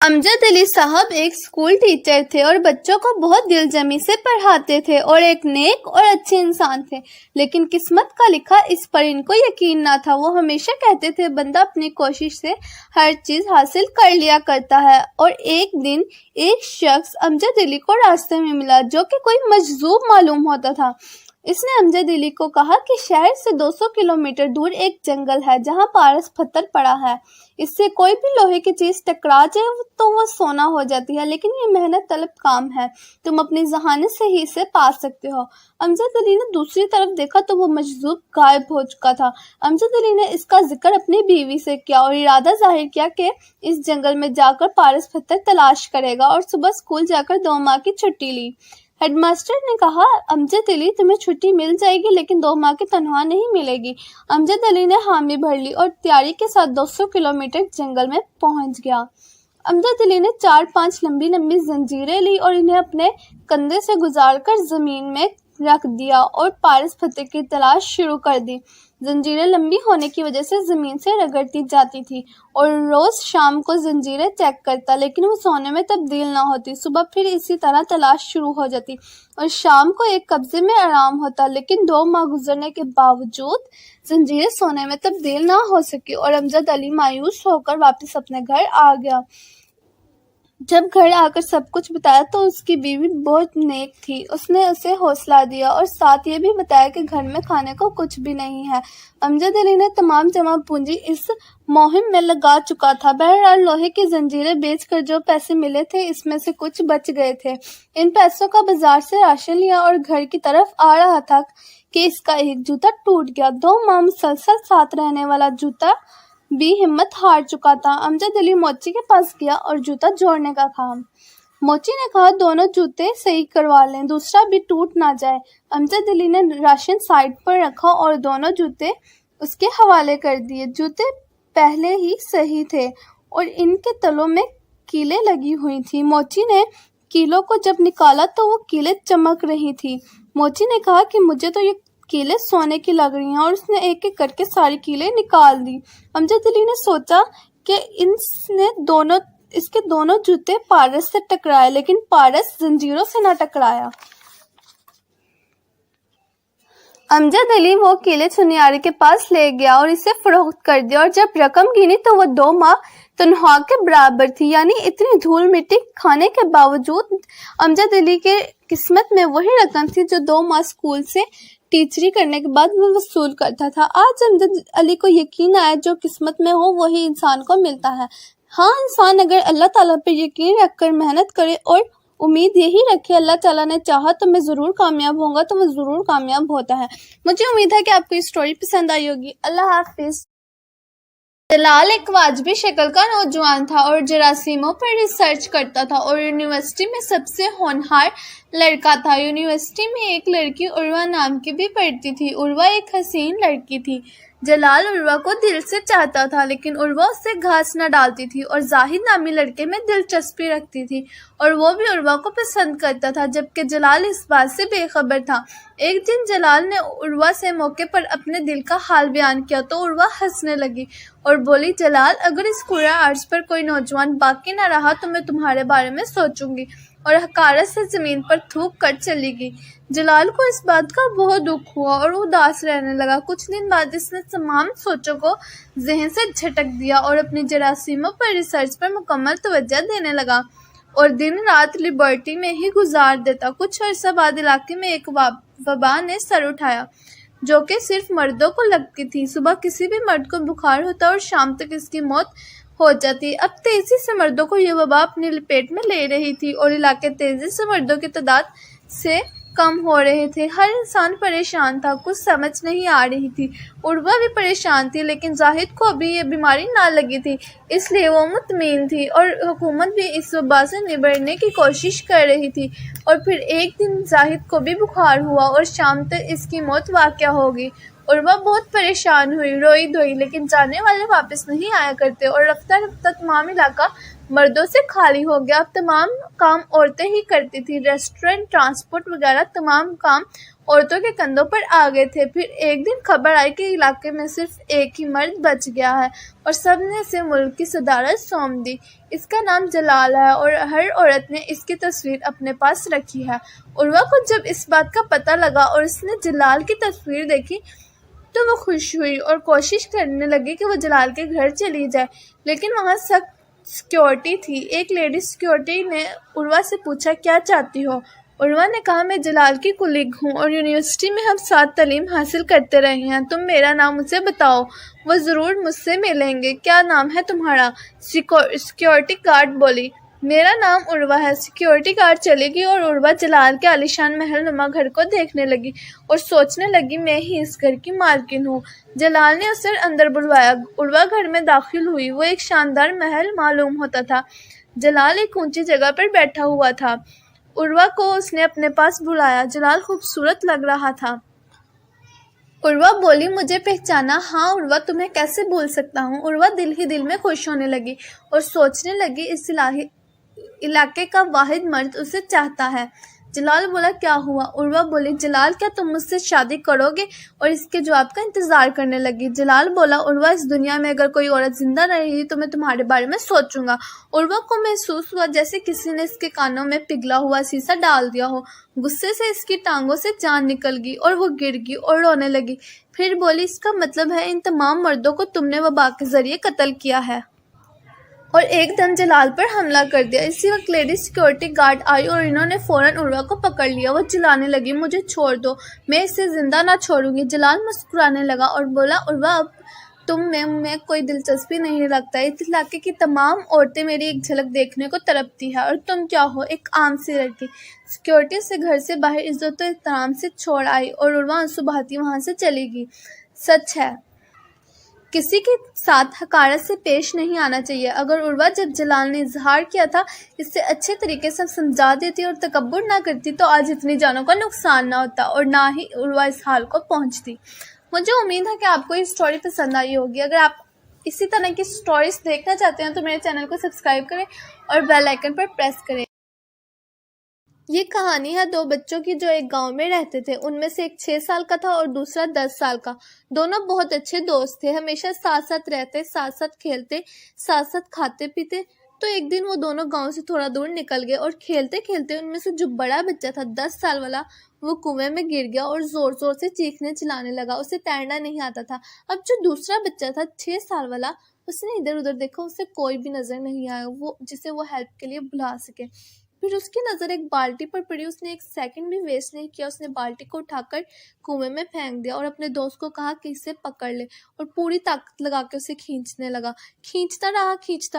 امجد علی صاحب ایک اسکول ٹیچر تھے اور بچوں کو بہت دلجمی سے پڑھاتے تھے اور ایک نیک اور اچھے انسان تھے، لیکن قسمت کا لکھا اس پر ان کو یقین نہ تھا۔ وہ ہمیشہ کہتے تھے بندہ اپنی کوشش سے ہر چیز حاصل کر لیا کرتا ہے، اور ایک دن ایک شخص امجد علی کو راستے میں ملا جو کہ کوئی مجذوب معلوم ہوتا تھا۔ اس نے امجد علی کو کہا کہ شہر سے 200 کلومیٹر دور ایک جنگل ہے جہاں پارس پتھر پڑا ہے، اس سے کوئی بھی لوہے کی چیز ٹکرا جائے تو وہ سونا ہو جاتی ہے، لیکن یہ محنت طلب کام ہے، تم اپنی ذہانت سے ہی اسے پا سکتے ہو۔ امجد علی نے دوسری طرف دیکھا تو وہ مجذوب غائب ہو چکا تھا۔ امجد علی نے اس کا ذکر اپنی بیوی سے کیا اور ارادہ ظاہر کیا کہ اس جنگل میں جا کر پارس پتھر تلاش کرے گا، اور صبح اسکول جا کر 2 ماہ کی چھٹی لی۔ ہیڈ ماسٹر نے کہا امجد علی تمہیں چھٹی مل جائے گی لیکن 2 ماہ کی تنخواہ نہیں ملے گی۔ امجد علی نے حامی بھر لی اور تیاری کے ساتھ 200 کلومیٹر جنگل میں پہنچ گیا۔ امجد علی نے 4-5 لمبی لمبی زنجیریں لی اور انہیں اپنے کندھے سے گزار کر زمین میں رکھ دیا اور پارس پتھر کی تلاش شروع کر دی۔ زنجیریں لمبی ہونے کی وجہ سے زمین سے رگڑتی جاتی تھی اور روز شام کو زنجیریں چیک کرتا، لیکن وہ سونے میں تبدیل نہ ہوتی۔ صبح پھر اسی طرح تلاش شروع ہو جاتی اور شام کو ایک قبضے میں آرام ہوتا، لیکن 2 ماہ گزرنے کے باوجود زنجیریں سونے میں تبدیل نہ ہو سکی اور امجد علی مایوس ہو کر واپس اپنے گھر آ گیا۔ جب گھر آ کر سب کچھ بتایا تو اس کی بیوی بہت نیک تھی، اس نے اسے حوصلہ دیا اور ساتھ یہ بھی بتایا کہ گھر میں کھانے کو کچھ بھی نہیں ہے۔ امجد علی نے تمام جمع پونجی اس مہم میں لگا چکا تھا۔ بہرحال لوہے کی زنجیریں بیچ کر جو پیسے ملے تھے اس میں سے کچھ بچ گئے تھے۔ ان پیسوں کا بازار سے راشن لیا اور گھر کی طرف آ رہا تھا کہ اس کا ایک جوتا ٹوٹ گیا۔ 2 ماہ مسلسل ساتھ رہنے والا جوتا بھی ہمت ہار چکا تھا۔ امجد علی موچی کے پاس گیا اور جوتا جوڑنے کا کہا۔ موچی نے کہا دونوں جوتے صحیح کروا لیں، دوسرا بھی ٹوٹ نہ جائے۔ امجد علی نے راشن سائڈ پر رکھا اور دونوں جوتے اس کے حوالے کر دیے۔ جوتے پہلے ہی صحیح تھے اور ان کے تلوں میں کیلیں لگی ہوئی تھیں۔ موچی نے کیلوں کو جب نکالا تو وہ کیلیں چمک رہی تھی۔ موچی نے کہا کہ مجھے تو یہ کیلیں سونے کی لگ رہی ہیں، اور اس نے ایک ایک کر کے ساری کیلیں نکال دی۔ امجد علی نے سوچا کہ اس کے دونوں جوتے پارس سے ٹکرائے، لیکن پارس زنجیروں سے نہ ٹکرایا۔ امجد علی وہ کیلیں سنیارے کے پاس لے گیا اور اسے فروخت کر دیا، اور جب رقم گنی تو وہ 2 ماہ تنخواہ کے برابر تھی، یعنی اتنی دھول مٹی کھانے کے باوجود امجد علی کے قسمت میں وہی رقم تھی جو 2 ماہ اسکول سے ٹیچری کرنے کے بعد وہ وصول کرتا تھا۔ آج امجد علی کو یقین آیا جو قسمت میں ہو وہی انسان کو ملتا ہے۔ ہاں، انسان اگر اللہ تعالیٰ پر یقین رکھ کر محنت کرے اور امید یہی رکھے اللہ تعالیٰ نے چاہا تو میں ضرور کامیاب ہوں گا، تو وہ ضرور کامیاب ہوتا ہے۔ مجھے امید ہے کہ آپ کو یہ سٹوری پسند آئی ہوگی۔ اللہ حافظ۔ جلال ایک واجبی شکل کا نوجوان تھا اور جراثیموں پر ریسرچ کرتا تھا اور یونیورسٹی میں سب سے ہونہار لڑکا تھا۔ یونیورسٹی میں ایک لڑکی عروہ نام کی بھی پڑھتی تھی۔ عروہ ایک حسین لڑکی تھی۔ جلال عروہ کو دل سے چاہتا تھا، لیکن عروہ اس سے گھاس نہ ڈالتی تھی اور زاہد نامی لڑکے میں دلچسپی رکھتی تھی، اور وہ بھی عروہ کو پسند کرتا تھا، جبکہ جلال اس بات سے بے خبر تھا۔ ایک دن جلال نے عروہ سے موقع پر اپنے دل کا حال بیان کیا تو عروہ ہنسنے لگی اور بولی، جلال اگر اس قرہ ارض پر کوئی نوجوان باقی نہ رہا تو میں تمہارے بارے میں سوچوں گی، اور حقارت سے زمین پر تھوک کر چلی گئی۔ جلال کو اس بات کا بہت دکھ ہوا اور وہ اداس رہنے لگا۔ کچھ دن بعد اس نے تمام سوچوں کو ذہن سے جھٹک دیا اور اپنی جراثیموں پر ریسرچ پر مکمل توجہ دینے لگا اور دن رات لیبارٹری میں ہی گزار دیتا۔ کچھ عرصہ بعد علاقے میں ایک وبا نے سر اٹھایا جو کہ صرف مردوں کو لگتی تھی۔ صبح کسی بھی مرد کو بخار ہوتا اور شام تک اس کی موت ہو جاتی۔ اب تیزی سے مردوں کو یہ وبا اپنی لپیٹ میں لے رہی تھی اور علاقے تیزی سے مردوں کی تعداد سے کم ہو رہے تھے۔ ہر انسان پریشان تھا، کچھ سمجھ نہیں آ رہی تھی۔ عروہ بھی پریشان تھی، لیکن زاہد کو ابھی یہ بیماری نہ لگی تھی، اس لیے وہ مطمئن تھی، اور حکومت بھی اس وبا سے نبٹنے کی کوشش کر رہی تھی۔ اور پھر ایک دن زاہد کو بھی بخار ہوا اور شام تک اس کی موت واقع ہو گئی۔ عروہ بہت پریشان ہوئی، روئی دھوئی، لیکن جانے والے واپس نہیں آیا کرتے اور رفتہ رفتہ تمام علاقہ مردوں سے خالی ہو گیا۔ اب تمام کام عورتیں ہی کرتی تھیں، ریسٹورینٹ، ٹرانسپورٹ وغیرہ تمام کام عورتوں کے کندھوں پر آ گئے تھے۔ پھر ایک دن خبر آئی کہ علاقے میں صرف ایک ہی مرد بچ گیا ہے اور سب نے اسے ملک کی صدارت سونپ دی۔ اس کا نام جلال ہے اور ہر عورت نے اس کی تصویر اپنے پاس رکھی ہے۔ عروہ کو جب اس بات کا پتہ لگا اور اس نے جلال کی تصویر دیکھی تو وہ خوش ہوئی اور کوشش کرنے لگی کہ وہ جلال کے گھر چلی جائے، لیکن وہاں سخت سیکیورٹی تھی۔ ایک لیڈی سیکیورٹی نے عروہ سے پوچھا، کیا چاہتی ہو؟ عروہ نے کہا، میں جلال کی کلیگ ہوں اور یونیورسٹی میں ہم ساتھ تعلیم حاصل کرتے رہے ہیں۔ تم میرا نام اسے بتاؤ، وہ ضرور مجھ سے ملیں گے۔ کیا نام ہے تمہارا؟ سیکیورٹی گارڈ بولی۔ میرا نام عروہ ہے۔ سیکیورٹی گارڈ چلی گئی اور عروہ جلال کے عالیشان محل نما گھر کو دیکھنے لگی اور سوچنے لگی، میں ہی اس گھر کی مالکن ہوں۔ جلال نے اسے اندر بلوایا۔ عروہ گھر میں داخل ہوئی۔ وہ ایک شاندار محل معلوم ہوتا تھا۔ جلال ایک اونچی جگہ پر بیٹھا ہوا تھا۔ عروہ کو اس نے اپنے پاس بلایا۔ جلال خوبصورت لگ رہا تھا۔ عروہ بولی، مجھے پہچانا؟ ہاں عروہ، تمہیں کیسے بھول سکتا ہوں۔ عروہ دل ہی دل میں خوش ہونے لگی اور سوچنے لگی، اس علاقے کا واحد مرد اسے چاہتا ہے۔ جلال بولا، کیا ہوا؟ عروہ بولی، جلال، کیا تم مجھ سے شادی کرو گے؟ اور اس کے جواب کا انتظار کرنے لگی۔ جلال بولا، عروہ، اس دنیا میں اگر کوئی عورت زندہ رہی تو میں تمہارے بارے میں سوچوں گا۔ عروہ کو محسوس ہوا جیسے کسی نے اس کے کانوں میں پگھلا ہوا سیسا ڈال دیا ہو۔ غصے سے اس کی ٹانگوں سے جان نکل گئی اور وہ گر گئی اور رونے لگی۔ پھر بولی، اس کا مطلب ہے ان تمام مردوں کو تم نے وبا کے ذریعے قتل کیا ہے اور ایک دم جلال پر حملہ کر دیا۔ اسی وقت لیڈی سیکیورٹی گارڈ آئی اور انہوں نے فوراً عروہ کو پکڑ لیا۔ وہ چلانے لگی، مجھے چھوڑ دو، میں اسے زندہ نہ چھوڑوں گی۔ جلال مسکرانے لگا اور بولا، عروہ، اب تم میں کوئی دلچسپی نہیں رکھتا۔ اس علاقے کی تمام عورتیں میری ایک جھلک دیکھنے کو تڑپتی ہیں اور تم کیا ہو، ایک عام سی لڑکی۔ سیکیورٹی اسے گھر سے باہر عزت و احترام سے چھوڑ آئی اور عروہ آنسو بہاتی وہاں سے چلی گئی۔ سچ ہے، کسی کے ساتھ حقارت سے پیش نہیں آنا چاہیے۔ اگر عروہ جب جلال نے اظہار کیا تھا اسے اچھے طریقے سے سمجھا دیتی اور تکبر نہ کرتی تو آج اتنی جانوں کا نقصان نہ ہوتا اور نہ ہی عروہ اس حال کو پہنچتی۔ مجھے امید ہے کہ آپ کو یہ سٹوری پسند آئی ہوگی۔ اگر آپ اسی طرح کی سٹوریز دیکھنا چاہتے ہیں تو میرے چینل کو سبسکرائب کریں اور بیل آئیکن پر پریس کریں۔ یہ کہانی ہے دو بچوں کی جو ایک گاؤں میں رہتے تھے۔ ان میں سے ایک 6 سال کا تھا اور دوسرا 10 سال کا۔ دونوں بہت اچھے دوست تھے، ہمیشہ ساتھ ساتھ رہتے، ساتھ ساتھ کھیلتے، ساتھ ساتھ کھاتے پیتے۔ تو ایک دن وہ دونوں گاؤں سے تھوڑا دور نکل گئے اور کھیلتے کھیلتے ان میں سے جو بڑا بچہ تھا 10 سال والا، وہ کنویں میں گر گیا اور زور زور سے چیخنے چلانے لگا۔ اسے تیرنا نہیں آتا تھا۔ اب جو دوسرا بچہ تھا 6 سال والا، اس نے ادھر ادھر دیکھا، اسے کوئی بھی نظر نہیں آیا جسے وہ ہیلپ کے لیے بلا سکے۔ پھر اس کی نظر ایک بالٹی پر پڑی۔ اس نے ایک سیکنڈ بھی ویسٹ نہیں کیا، اس نے بالٹی کو اٹھا کر کنویں میں پھینک دیا اور اپنے دوست کو کہا کہ اسے پکڑ لے اور پوری طاقت لگا کے اسے کھینچنے لگا۔ کھینچتا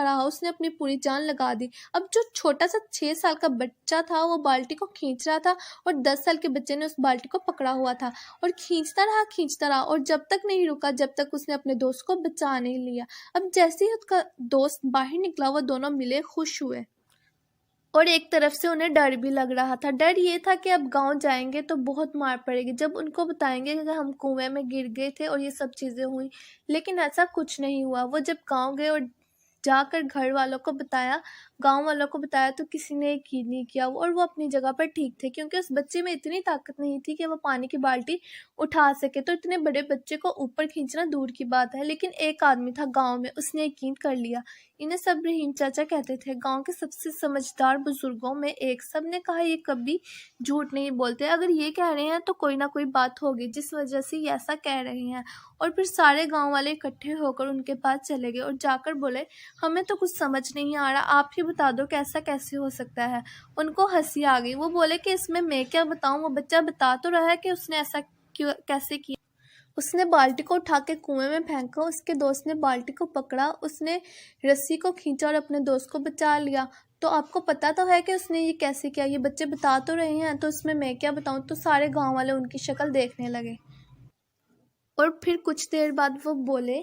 رہا، اس نے اپنی پوری جان لگا دی۔ اب جو چھوٹا سا 6 سال کا بچہ تھا وہ بالٹی کو کھینچ رہا تھا اور 10 سال کے بچے نے اس بالٹی کو پکڑا ہوا تھا اور کھینچتا رہا اور جب تک نہیں رکا جب تک اس نے اپنے دوست کو بچا نہیں لیا۔ اب جیسے ہی اس کا دوست باہر نکلا وہ دونوں ملے، خوش ہوئے اور ایک طرف سے انہیں ڈر بھی لگ رہا تھا۔ ڈر یہ تھا کہ اب گاؤں جائیں گے تو بہت مار پڑے گی جب ان کو بتائیں گے کہ ہم کنویں میں گر گئے تھے اور یہ سب چیزیں ہوئی، لیکن ایسا کچھ نہیں ہوا۔ وہ جب گاؤں گئے اور جا کر گاؤں والوں کو بتایا تو کسی نے یقین نہیں کیا اور وہ اپنی جگہ پر ٹھیک تھے، کیونکہ اس بچے میں اتنی طاقت نہیں تھی کہ وہ پانی کی بالٹی اٹھا سکے، تو اتنے بڑے بچے کو اوپر کھینچنا دور کی بات ہے۔ لیکن ایک آدمی تھا گاؤں میں، اس نے یقین کر لیا۔ انہیں سب رحیم چاچا کہتے تھے، گاؤں کے سب سے سمجھدار بزرگوں میں ایک۔ سب نے کہا یہ کبھی جھوٹ نہیں بولتے، اگر یہ کہہ رہے ہیں تو کوئی نہ کوئی بات ہوگی جس وجہ سے یہ ایسا کہہ رہے ہیں۔ اور پھر سارے گاؤں والے اکٹھے ہو کر ان کے پاس چلے گئے اور جا کر بولے، ہمیں تو کچھ سمجھ نہیں آ رہا، آپ ہی بتا دو کہ ایسا کیسے ہو سکتا ہے۔ ان کو ہنسی آ گئی۔ وہ بولے کہ اس میں کیا بتاؤں، وہ بچہ بتا تو رہا ہے کہ اس نے ایسا کیسے کیا۔ اس نے بالٹی کو اٹھا کے کنویں میں پھینکا، اس کے دوست نے بالٹی کو پکڑا، اس نے رسی کو کھینچا اور اپنے دوست کو بچا لیا۔ تو آپ کو پتا تو ہے کہ اس نے یہ کیسے کیا، یہ بچے بتا تو رہے ہیں، تو اس میں کیا بتاؤں۔ تو سارے گاؤں والے ان کی شکل دیکھنے لگے اور پھر کچھ دیر بعد وہ بولے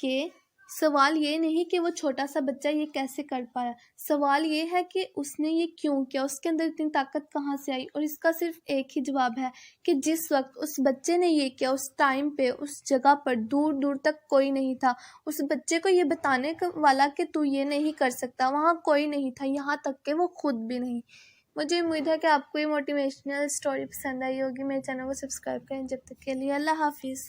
کہ سوال یہ نہیں کہ وہ چھوٹا سا بچہ یہ کیسے کر پایا، سوال یہ ہے کہ اس نے یہ کیوں کیا، اس کے اندر اتنی طاقت کہاں سے آئی۔ اور اس کا صرف ایک ہی جواب ہے کہ جس وقت اس بچے نے یہ کیا، اس ٹائم پہ اس جگہ پر دور دور تک کوئی نہیں تھا، اس بچے کو یہ بتانے والا کہ تو یہ نہیں کر سکتا، وہاں کوئی نہیں تھا، یہاں تک کہ وہ خود بھی نہیں۔ مجھے امید ہے کہ آپ کو یہ موٹیویشنل اسٹوری پسند آئی ہوگی. میرے چینل کو سبسکرائب کریں. جب تک کے لیے اللہ حافظ.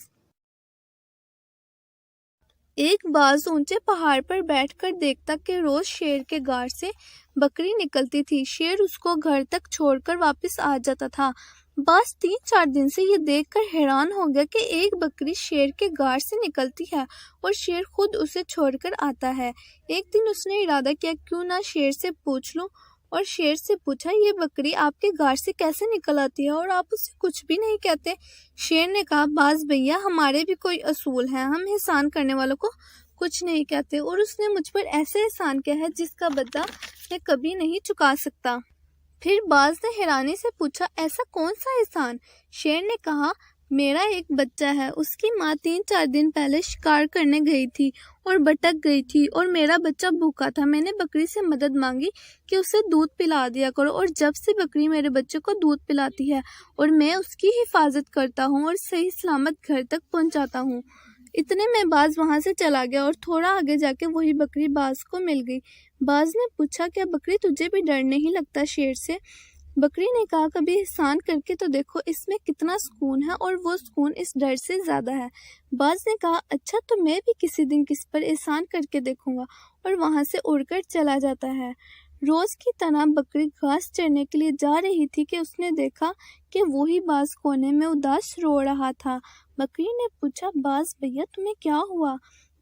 ایک باز اونچے پہاڑ پر بیٹھ کر دیکھتا کہ روز شیر کے غار سے بکری نکلتی تھی. شیر اس کو گھر تک چھوڑ کر واپس آ جاتا تھا. باز 3-4 دن سے یہ دیکھ کر حیران ہو گیا کہ ایک بکری شیر کے غار سے نکلتی ہے اور شیر خود اسے چھوڑ کر آتا ہے. ایک دن اس نے ارادہ کیا کیوں نہ شیر سے پوچھ لوں، اور شیر سے پوچھا یہ بکری آپ کے غار سے کیسے نکل آتی ہے اور آپ اسے کچھ بھی نہیں کہتے؟ شیر نے کہا باز بھیا ہمارے بھی کوئی اصول ہیں، ہم احسان کرنے والوں کو کچھ نہیں کہتے، اور اس نے مجھ پر ایسے احسان کیا ہے جس کا بدلہ میں کبھی نہیں چکا سکتا. پھر باز نے حیرانی سے پوچھا ایسا کون سا احسان؟ شیر نے کہا میرا ایک بچہ ہے، اس کی ماں 3-4 دن پہلے شکار کرنے گئی تھی اور بھٹک گئی تھی اور میرا بچہ بھوکا تھا. میں نے بکری سے مدد مانگی کہ اسے دودھ پلا دیا کرو، اور جب سے بکری میرے بچے کو دودھ پلاتی ہے اور میں اس کی حفاظت کرتا ہوں اور صحیح سلامت گھر تک پہنچاتا ہوں. اتنے میں باز وہاں سے چلا گیا اور تھوڑا آگے جا کے وہی بکری باز کو مل گئی. باز نے پوچھا کیا بکری تجھے بھی ڈر نہیں لگتا شیر سے؟ بکری نے کہا کبھی احسان کر کے تو دیکھو اس میں کتنا سکون ہے، اور وہ سکون اس ڈر سے زیادہ ہے. باز نے کہا اچھا تو میں بھی کسی دن کس پر احسان کر کے دیکھوں گا، اور وہاں سے اڑ کر چلا جاتا ہے. روز کی طرح بکری گھاس چرنے کے لیے جا رہی تھی کہ اس نے دیکھا کہ وہی باز کونے میں اداس رو رہا تھا. بکری نے پوچھا باز بھیا تمہیں کیا ہوا؟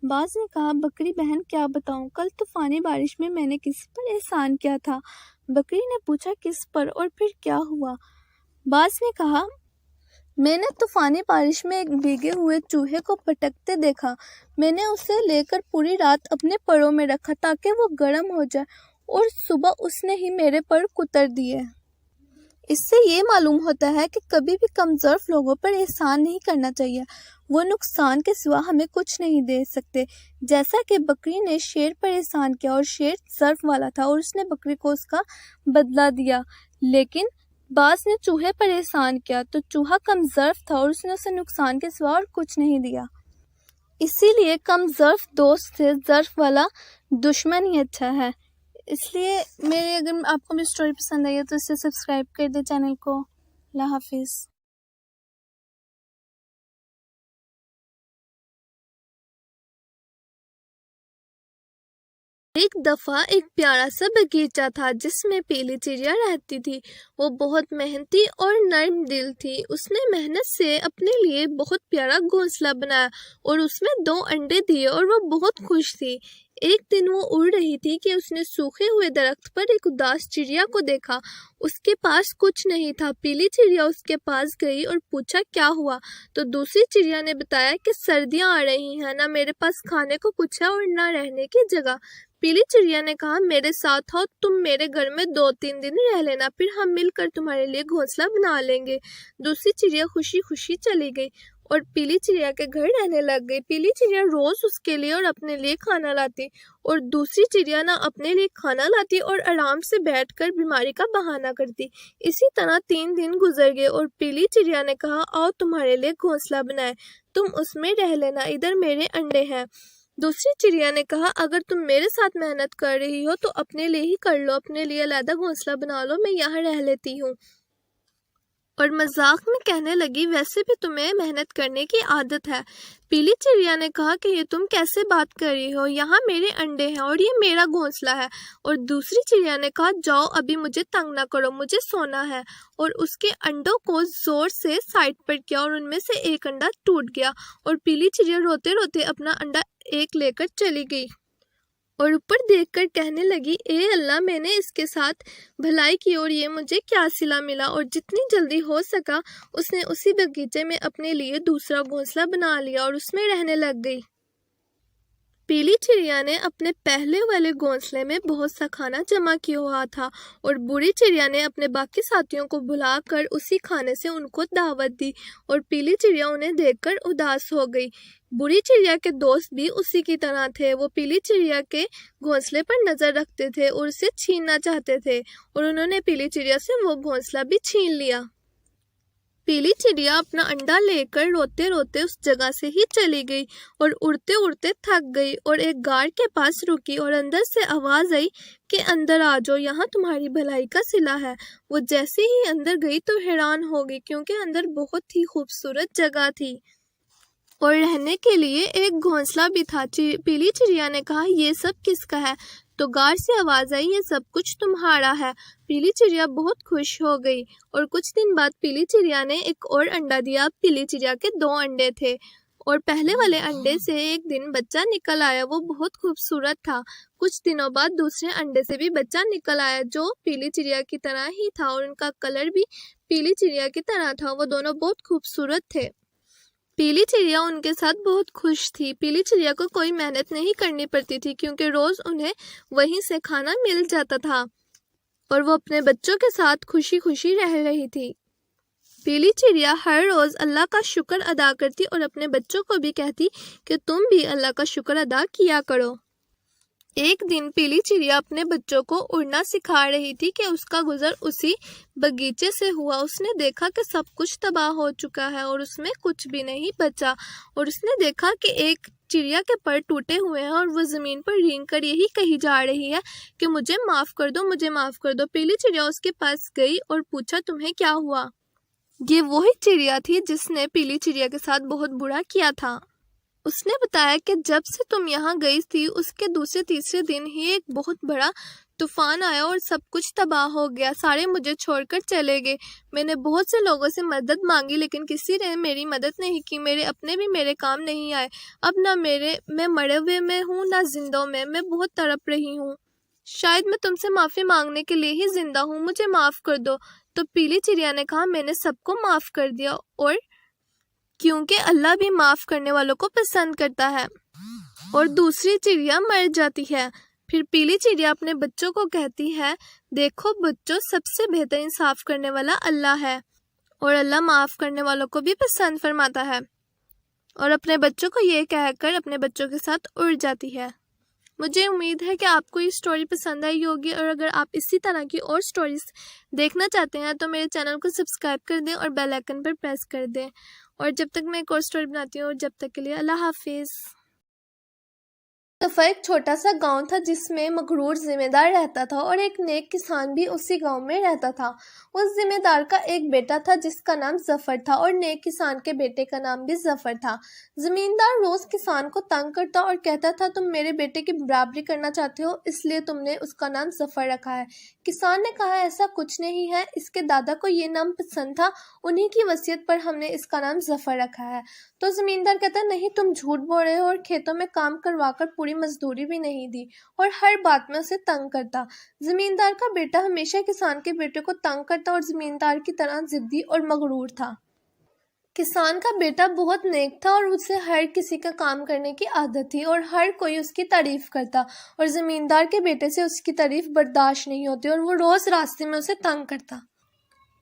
باز نے کہا بکری بہن کیا بتاؤں، کل طوفانی بارش میں نے کسی پر احسان کیا تھا. بکری نے پوچھا کس پر اور پھر کیا ہوا؟ باز نے کہا میں نے طوفانی بارش میں ایک بھیگے ہوئے چوہے کو بھٹکتے دیکھا. میں نے اسے لے کر پوری رات اپنے پروں میں رکھا تاکہ وہ گرم ہو جائے، اور صبح اس نے ہی میرے پر کتر دیے. اس سے یہ معلوم ہوتا ہے کہ کبھی بھی کم ظرف لوگوں پر احسان نہیں کرنا چاہیے، وہ نقصان کے سوا ہمیں کچھ نہیں دے سکتے. جیسا کہ بکری نے شیر پر احسان کیا اور شیر ظرف والا تھا اور اس نے بکری کو اس کا بدلہ دیا، لیکن باز نے چوہے پر احسان کیا تو چوہا کم ظرف تھا اور اس نے اسے نقصان کے سوا اور کچھ نہیں دیا. اسی لیے کم ظرف دوست سے ظرف والا دشمن ہی اچھا ہے. اس لیے اگر آپ کو میری اسٹوری پسند آئی ہے تو اسے سبسکرائب کر دیں چینل کو. اللہ حافظ. ایک دفعہ ایک پیارا سا باغیچہ تھا جس میں پیلی چڑیا رہتی تھی. وہ بہت محنتی اور نرم دل تھی. اس نے محنت سے اپنے لیے بہت پیارا گھونسلہ بنایا اور اس میں 2 انڈے دیے اور وہ بہت خوش تھی. ایک دن وہ اڑ رہی تھی کہ اس نے سوکھے ہوئے درخت پر ایک اداس چڑیا کو دیکھا. اس کے پاس کچھ نہیں تھا. پیلی چڑیا اس کے پاس گئی اور پوچھا کیا ہوا؟ تو دوسری چڑیا نے بتایا کہ سردیاں آ رہی ہیں، نہ میرے پاس کھانے کو کچھ ہے اور نہ رہنے کی جگہ. پیلی چڑیا نے کہا میرے ساتھ آؤ، تم میرے گھر میں 2-3 دن رہ لینا، پھر ہم مل کر تمہارے لیے گھونسلہ بنا لیں گے. دوسری چڑیا خوشی خوشی چلی گئی اور پیلی چڑیا کے گھر رہنے لگ گئی. پیلی چڑیا روز اس کے لیے اور اپنے لیے کھانا لاتی اور دوسری چڑیا نہ اپنے لیے کھانا لاتی اور آرام سے بیٹھ کر بیماری کا بہانہ کرتی. اسی طرح 3 دن گزر گئے اور پیلی چڑیا نے کہا آؤ تمہارے لیے گھونسلہ بنائے، تم اس میں رہ لینا، ادھر میرے انڈے ہیں. دوسری چڑیا نے کہا اگر تم میرے ساتھ محنت کر رہی ہو تو اپنے لیے ہی کر لو، اپنے لیے علیحدہ گھونسلہ بنا لو، میں یہاں رہ لیتی ہوں. اور مذاق میں کہنے لگی ویسے بھی تمہیں محنت کرنے کی عادت ہے. پیلی چڑیا نے کہا کہ یہ تم کیسے بات کر رہی ہو، یہاں میرے انڈے ہیں اور یہ میرا گھونسلہ ہے. اور دوسری چڑیا نے کہا جاؤ ابھی مجھے تنگ نہ کرو، مجھے سونا ہے. اور اس کے انڈوں کو زور سے سائڈ پر کیا اور ان میں سے ایک انڈا ٹوٹ گیا اور پیلی چڑیا روتے روتے اپنا انڈا ایک لے کر چلی گئی اور اوپر دیکھ کر کہنے لگی اے اللہ میں نے اس کے ساتھ بھلائی کی اور یہ مجھے کیا صلہ ملا. اور جتنی جلدی ہو سکا اس نے اسی باغیچے میں اپنے لیے دوسرا گھونسلہ بنا لیا اور اس میں رہنے لگ گئی. پیلی چڑیا نے اپنے پہلے والے گھونسلے میں بہت سا کھانا جمع کیا ہوا تھا اور بوڑھی چڑیا نے اپنے باقی ساتھیوں کو بلا کر اسی کھانے سے ان کو دعوت دی اور پیلی چڑیا انہیں دیکھ کر اداس ہو گئی. بوڑھی چڑیا کے دوست بھی اسی کی طرح تھے. وہ پیلی چڑیا کے گھونسلے پر نظر رکھتے تھے اور اسے چھیننا چاہتے تھے اور انہوں نے پیلی چڑیا سے وہ گھونسلہ بھی چھین لیا. پیلی چڑیا اپنا انڈا لے کر روتے روتے اس جگہ سے ہی چلی گئی اور اڑتے اڑتے تھک گئی اور ایک غار کے پاس رکی اور اندر سے آواز آئی کہ اندر آ جاؤ، یہاں تمہاری بھلائی کا صلہ ہے۔ وہ جیسے ہی اندر گئی تو حیران ہو گئی کیونکہ اندر بہت ہی خوبصورت جگہ تھی اور رہنے کے لیے ایک گھونسلہ بھی تھا۔ پیلی چڑیا نے کہا یہ سب کس کا ہے؟ تو غار سے آواز آئی یہ سب کچھ تمہارا ہے۔ پیلی چڑیا بہت خوش ہو گئی اور کچھ دن بعد پیلی چڑیا نے ایک اور انڈا دیا۔ اب پیلی چڑیا کے 2 انڈے تھے اور پہلے والے انڈے سے ایک دن بچہ نکل آیا، وہ بہت خوبصورت تھا۔ کچھ دنوں بعد دوسرے انڈے سے بھی بچہ نکل آیا جو پیلی چڑیا کی طرح ہی تھا اور ان کا کلر بھی پیلی چڑیا کی طرح تھا، وہ دونوں بہت خوبصورت تھے۔ پیلی چڑیا ان کے ساتھ بہت خوش تھی۔ پیلی چڑیا کو کوئی محنت نہیں کرنی پڑتی تھی کیونکہ روز انہیں وہیں سے کھانا مل جاتا تھا اور وہ اپنے بچوں کے ساتھ خوشی خوشی رہ رہی تھی۔ پیلی چڑیا ہر روز اللہ کا شکر ادا کرتی اور اپنے بچوں کو بھی کہتی کہ تم بھی اللہ کا شکر ادا کیا کرو۔ ایک دن پیلی چڑیا اپنے بچوں کو اڑنا سکھا رہی تھی کہ اس کا گزر اسی باغیچے سے ہوا۔ اس نے دیکھا کہ سب کچھ تباہ ہو چکا ہے اور اس میں کچھ بھی نہیں بچا اور اس نے دیکھا کہ ایک چڑیا کے پر ٹوٹے ہوئے ہیں اور وہ زمین پر رینگ کر یہی کہی جا رہی ہے کہ مجھے معاف کر دو، مجھے معاف کر دو۔ پیلی چڑیا اس کے پاس گئی اور پوچھا تمہیں کیا ہوا؟ یہ وہی چڑیا تھی جس نے پیلی چڑیا کے ساتھ بہت برا کیا تھا۔ اس نے بتایا کہ جب سے تم یہاں گئی تھی اس کے دوسرے تیسرے دن ہی ایک بہت بڑا طوفان آیا اور سب کچھ تباہ ہو گیا، سارے مجھے چھوڑ کر چلے گئے۔ میں نے بہت سے لوگوں سے مدد مانگی لیکن کسی نے میری مدد نہیں کی، میرے اپنے بھی میرے کام نہیں آئے۔ اب نہ میں مرے ہوئے میں ہوں نہ زندوں میں بہت تڑپ رہی ہوں۔ شاید میں تم سے معافی مانگنے کے لیے ہی زندہ ہوں، مجھے معاف کر دو۔ تو پیلی چڑیا نے کہا میں نے سب کو معاف کر دیا اور کیونکہ اللہ بھی معاف کرنے والوں کو پسند کرتا ہے اور دوسری چڑیا مر جاتی ہے۔ پھر پیلی چڑیا اپنے بچوں کو کہتی ہے دیکھو بچوں، سب سے بہتر انصاف کرنے والا اللہ ہے اور اللہ معاف کرنے والوں کو بھی پسند فرماتا ہے، اور اپنے بچوں کو یہ کہہ کر اپنے بچوں کے ساتھ اڑ جاتی ہے۔ مجھے امید ہے کہ آپ کو یہ سٹوری پسند آئی ہوگی اور اگر آپ اسی طرح کی اور سٹوریز دیکھنا چاہتے ہیں تو میرے چینل کو سبسکرائب کر دیں اور بیل آئیکن پر پریس کر دیں، اور جب تک میں ایک اور سٹوری بناتی ہوں، جب تک کے لیے اللہ حافظ۔ صفا ایک چھوٹا سا گاؤں تھا جس میں مغرور ذمہ دار رہتا تھا اور ایک نیک کسان بھی اسی گاؤں میں رہتا تھا۔ اس ذمہ دار کا ایک بیٹا تھا جس کا نام ظفر تھا اور نیک کسان کے بیٹے کا نام بھی ظفر تھا۔ زمیندار روز کسان کو تنگ کرتا اور کہتا تھا تم میرے بیٹے کی برابری کرنا چاہتے ہو اس لیے تم نے اس کا نام ظفر رکھا ہے۔ کسان نے کہا ایسا کچھ نہیں ہے، اس کے دادا کو یہ نام پسند تھا، انہی کی وصیت پر ہم نے اس کا نام ظفر رکھا ہے۔ تو زمیندار کہتا نہیں تم جھوٹ بول رہے ہو، اور کھیتوں میں کام کروا کر پوری مزدوری بھی نہیں دی اور ہر بات میں اسے تنگ کرتا۔ زمیندار کا بیٹا ہمیشہ کسان کے بیٹے کو تنگ کرتا اور زمیندار کی طرح ضدی اور مغرور تھا۔ کسان کا بیٹا بہت نیک تھا اور اسے ہر کسی کا کام کرنے کی عادت تھی اور ہر کوئی اس کی تعریف کرتا، اور زمیندار کے بیٹے سے اس کی تعریف برداشت نہیں ہوتی اور وہ روز راستے میں اسے تنگ کرتا۔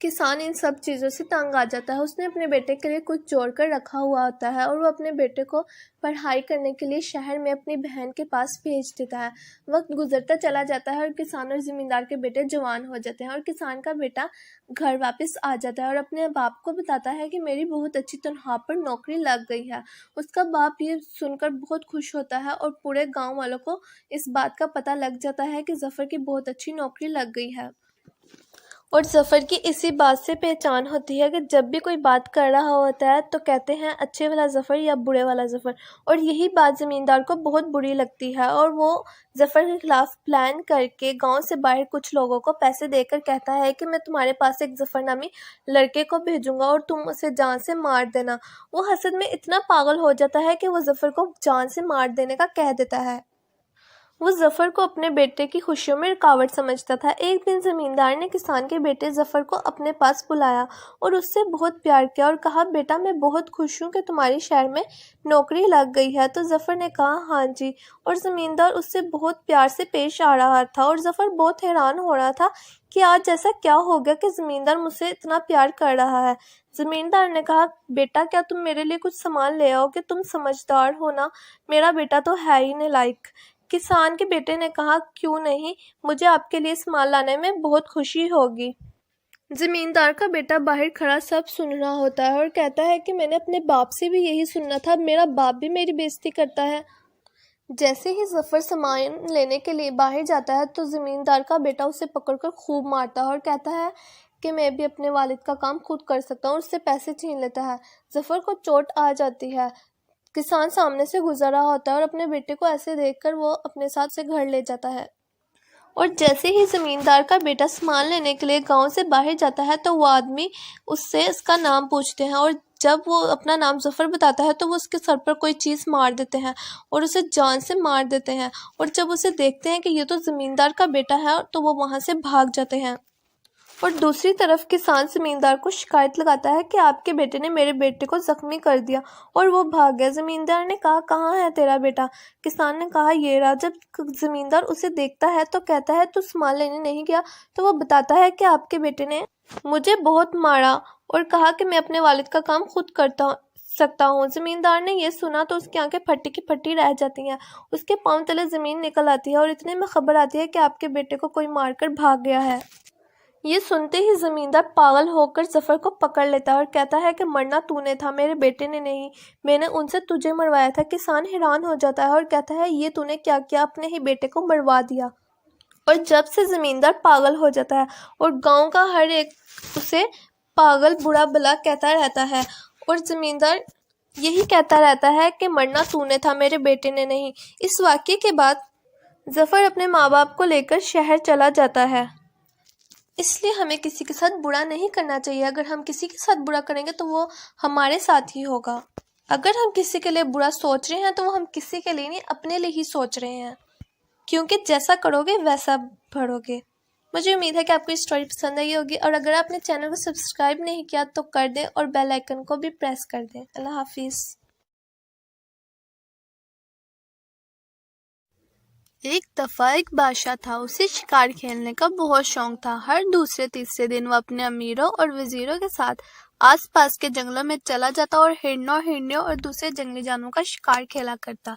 کسان ان سب چیزوں سے تنگ آ جاتا ہے، اس نے اپنے بیٹے کے لیے کچھ جوڑ کر رکھا ہوا ہوتا ہے اور وہ اپنے بیٹے کو پڑھائی کرنے کے لیے شہر میں اپنی بہن کے پاس بھیج دیتا ہے۔ وقت گزرتا چلا جاتا ہے اور کسان اور زمیندار کے بیٹے جوان ہو جاتے ہیں اور کسان کا بیٹا گھر واپس آ جاتا ہے اور اپنے باپ کو بتاتا ہے کہ میری بہت اچھی تنخواہ پر نوکری لگ گئی ہے۔ اس کا باپ یہ سن کر بہت خوش ہوتا ہے اور پورے گاؤں والوں کو اس بات کا پتہ لگ جاتا ہے کہ ظفر کی بہت اچھی نوکری لگ گئی ہے، اور ظفر کی اسی بات سے پہچان ہوتی ہے کہ جب بھی کوئی بات کر رہا ہوتا ہے تو کہتے ہیں اچھے والا ظفر یا برے والا ظفر، اور یہی بات زمیندار کو بہت بری لگتی ہے اور وہ ظفر کے خلاف پلان کر کے گاؤں سے باہر کچھ لوگوں کو پیسے دے کر کہتا ہے کہ میں تمہارے پاس ایک ظفر نامی لڑکے کو بھیجوں گا اور تم اسے جان سے مار دینا۔ وہ حسد میں اتنا پاگل ہو جاتا ہے کہ وہ ظفر کو جان سے مار دینے کا کہہ دیتا ہے۔ وہ ظفر کو اپنے بیٹے کی خوشیوں میں رکاوٹ سمجھتا تھا۔ ایک دن زمیندار نے کسان کے بیٹے ظفر کو اپنے پاس بلایا اور اس سے بہت پیار کیا اور کہا بیٹا میں بہت خوش ہوں کہ تمہاری شہر میں نوکری لگ گئی ہے۔ تو ظفر نے کہا ہاں جی، اور زمیندار اس سے بہت پیار سے پیش آ رہا تھا اور ظفر بہت حیران ہو رہا تھا کہ آج ایسا کیا ہو گیا کہ زمیندار مجھ سے اتنا پیار کر رہا ہے۔ زمیندار نے کہا بیٹا کیا تم میرے لیے کچھ سامان لے آؤ کہ تم سمجھدار ہو نا، میرا بیٹا تو ہے ہی نالائق۔ کسان کے بیٹے نے کہا کیوں نہیں، مجھے آپ کے لیے سامان لانے میں بہت خوشی ہوگی۔ زمیندار کا بیٹا باہر کھڑا سب سن رہا ہوتا ہے اور کہتا ہے کہ میں نے اپنے باپ سے بھی یہی سننا تھا، میرا باپ بھی میری بےزتی کرتا ہے۔ جیسے ہی ظفر سامان لینے کے لیے باہر جاتا ہے تو زمیندار کا بیٹا اسے پکڑ کر خوب مارتا ہے اور کہتا ہے کہ میں بھی اپنے والد کا کام خود کر سکتا ہوں، اور اس سے پیسے چھین لیتا ہے۔ ظفر کو چوٹ آ جاتی ہے۔ کسان سامنے سے گزر رہا ہوتا ہے اور اپنے بیٹے کو ایسے دیکھ کر وہ اپنے ساتھ سے گھر لے جاتا ہے۔ اور جیسے ہی زمیندار کا بیٹا سامان لینے کے لیے گاؤں سے باہر جاتا ہے تو وہ آدمی اس سے اس کا نام پوچھتے ہیں، اور جب وہ اپنا نام ظفر بتاتا ہے تو وہ اس کے سر پر کوئی چیز مار دیتے ہیں اور اسے جان سے مار دیتے ہیں، اور جب اسے دیکھتے ہیں کہ یہ تو زمیندار کا بیٹا ہے تو وہ وہاں سے بھاگ جاتے ہیں۔ اور دوسری طرف کسان زمیندار کو شکایت لگاتا ہے کہ آپ کے بیٹے نے میرے بیٹے کو زخمی کر دیا اور وہ بھاگ گیا۔ زمیندار نے کہا کہاں ہے تیرا بیٹا؟ کسان نے کہا یہ رہا۔ جب زمیندار اسے دیکھتا ہے تو کہتا ہے تو سامان لینے نہیں گیا؟ تو وہ بتاتا ہے کہ آپ کے بیٹے نے مجھے بہت مارا اور کہا کہ میں اپنے والد کا کام خود کرتا سکتا ہوں۔ زمیندار نے یہ سنا تو اس کی آنکھیں پھٹی کی پھٹی رہ جاتی ہیں، اس کے پاؤں تلے زمین نکل آتی ہے اور اتنے میں خبر آتی ہے کہ آپ کے بیٹے کو کوئی مار کر بھاگ گیا ہے۔ یہ سنتے ہی زمیندار پاگل ہو کر ظفر کو پکڑ لیتا ہے اور کہتا ہے کہ مرنا تو نے تھا، میرے بیٹے نے نہیں، میں نے ان سے تجھے مروایا تھا۔ کسان حیران ہو جاتا ہے اور کہتا ہے یہ تو نے کیا کیا، اپنے ہی بیٹے کو مروا دیا۔ اور جب سے زمیندار پاگل ہو جاتا ہے اور گاؤں کا ہر ایک اسے پاگل برا بلا کہتا رہتا ہے، اور زمیندار یہی کہتا رہتا ہے کہ مرنا تو نے تھا، میرے بیٹے نے نہیں۔ اس واقعے کے بعد ظفر اپنے ماں باپ کو لے کر شہر چلا جاتا ہے۔ اس لیے ہمیں کسی کے ساتھ برا نہیں کرنا چاہیے۔ اگر ہم کسی کے ساتھ برا کریں گے تو وہ ہمارے ساتھ ہی ہوگا۔ اگر ہم کسی کے لیے برا سوچ رہے ہیں تو وہ ہم کسی کے لیے نہیں، اپنے لیے ہی سوچ رہے ہیں، کیونکہ جیسا کرو گے ویسا بھرو گے۔ مجھے امید ہے کہ آپ کو یہ اسٹوری پسند آئی ہوگی، اور اگر آپ نے چینل کو سبسکرائب نہیں کیا تو کر دیں اور بیل آئیکن کو بھی پریس کر دیں۔ اللہ حافظ۔ ایک دفعہ ایک بادشاہ تھا، اسے شکار کھیلنے کا بہت شوق تھا۔ ہر دوسرے تیسرے دن وہ اپنے امیروں اور وزیروں کے ساتھ آس پاس کے جنگلوں میں چلا جاتا اور ہرنوں، ہرنیوں اور دوسرے جنگلی جانوروں کا شکار کھیلا کرتا۔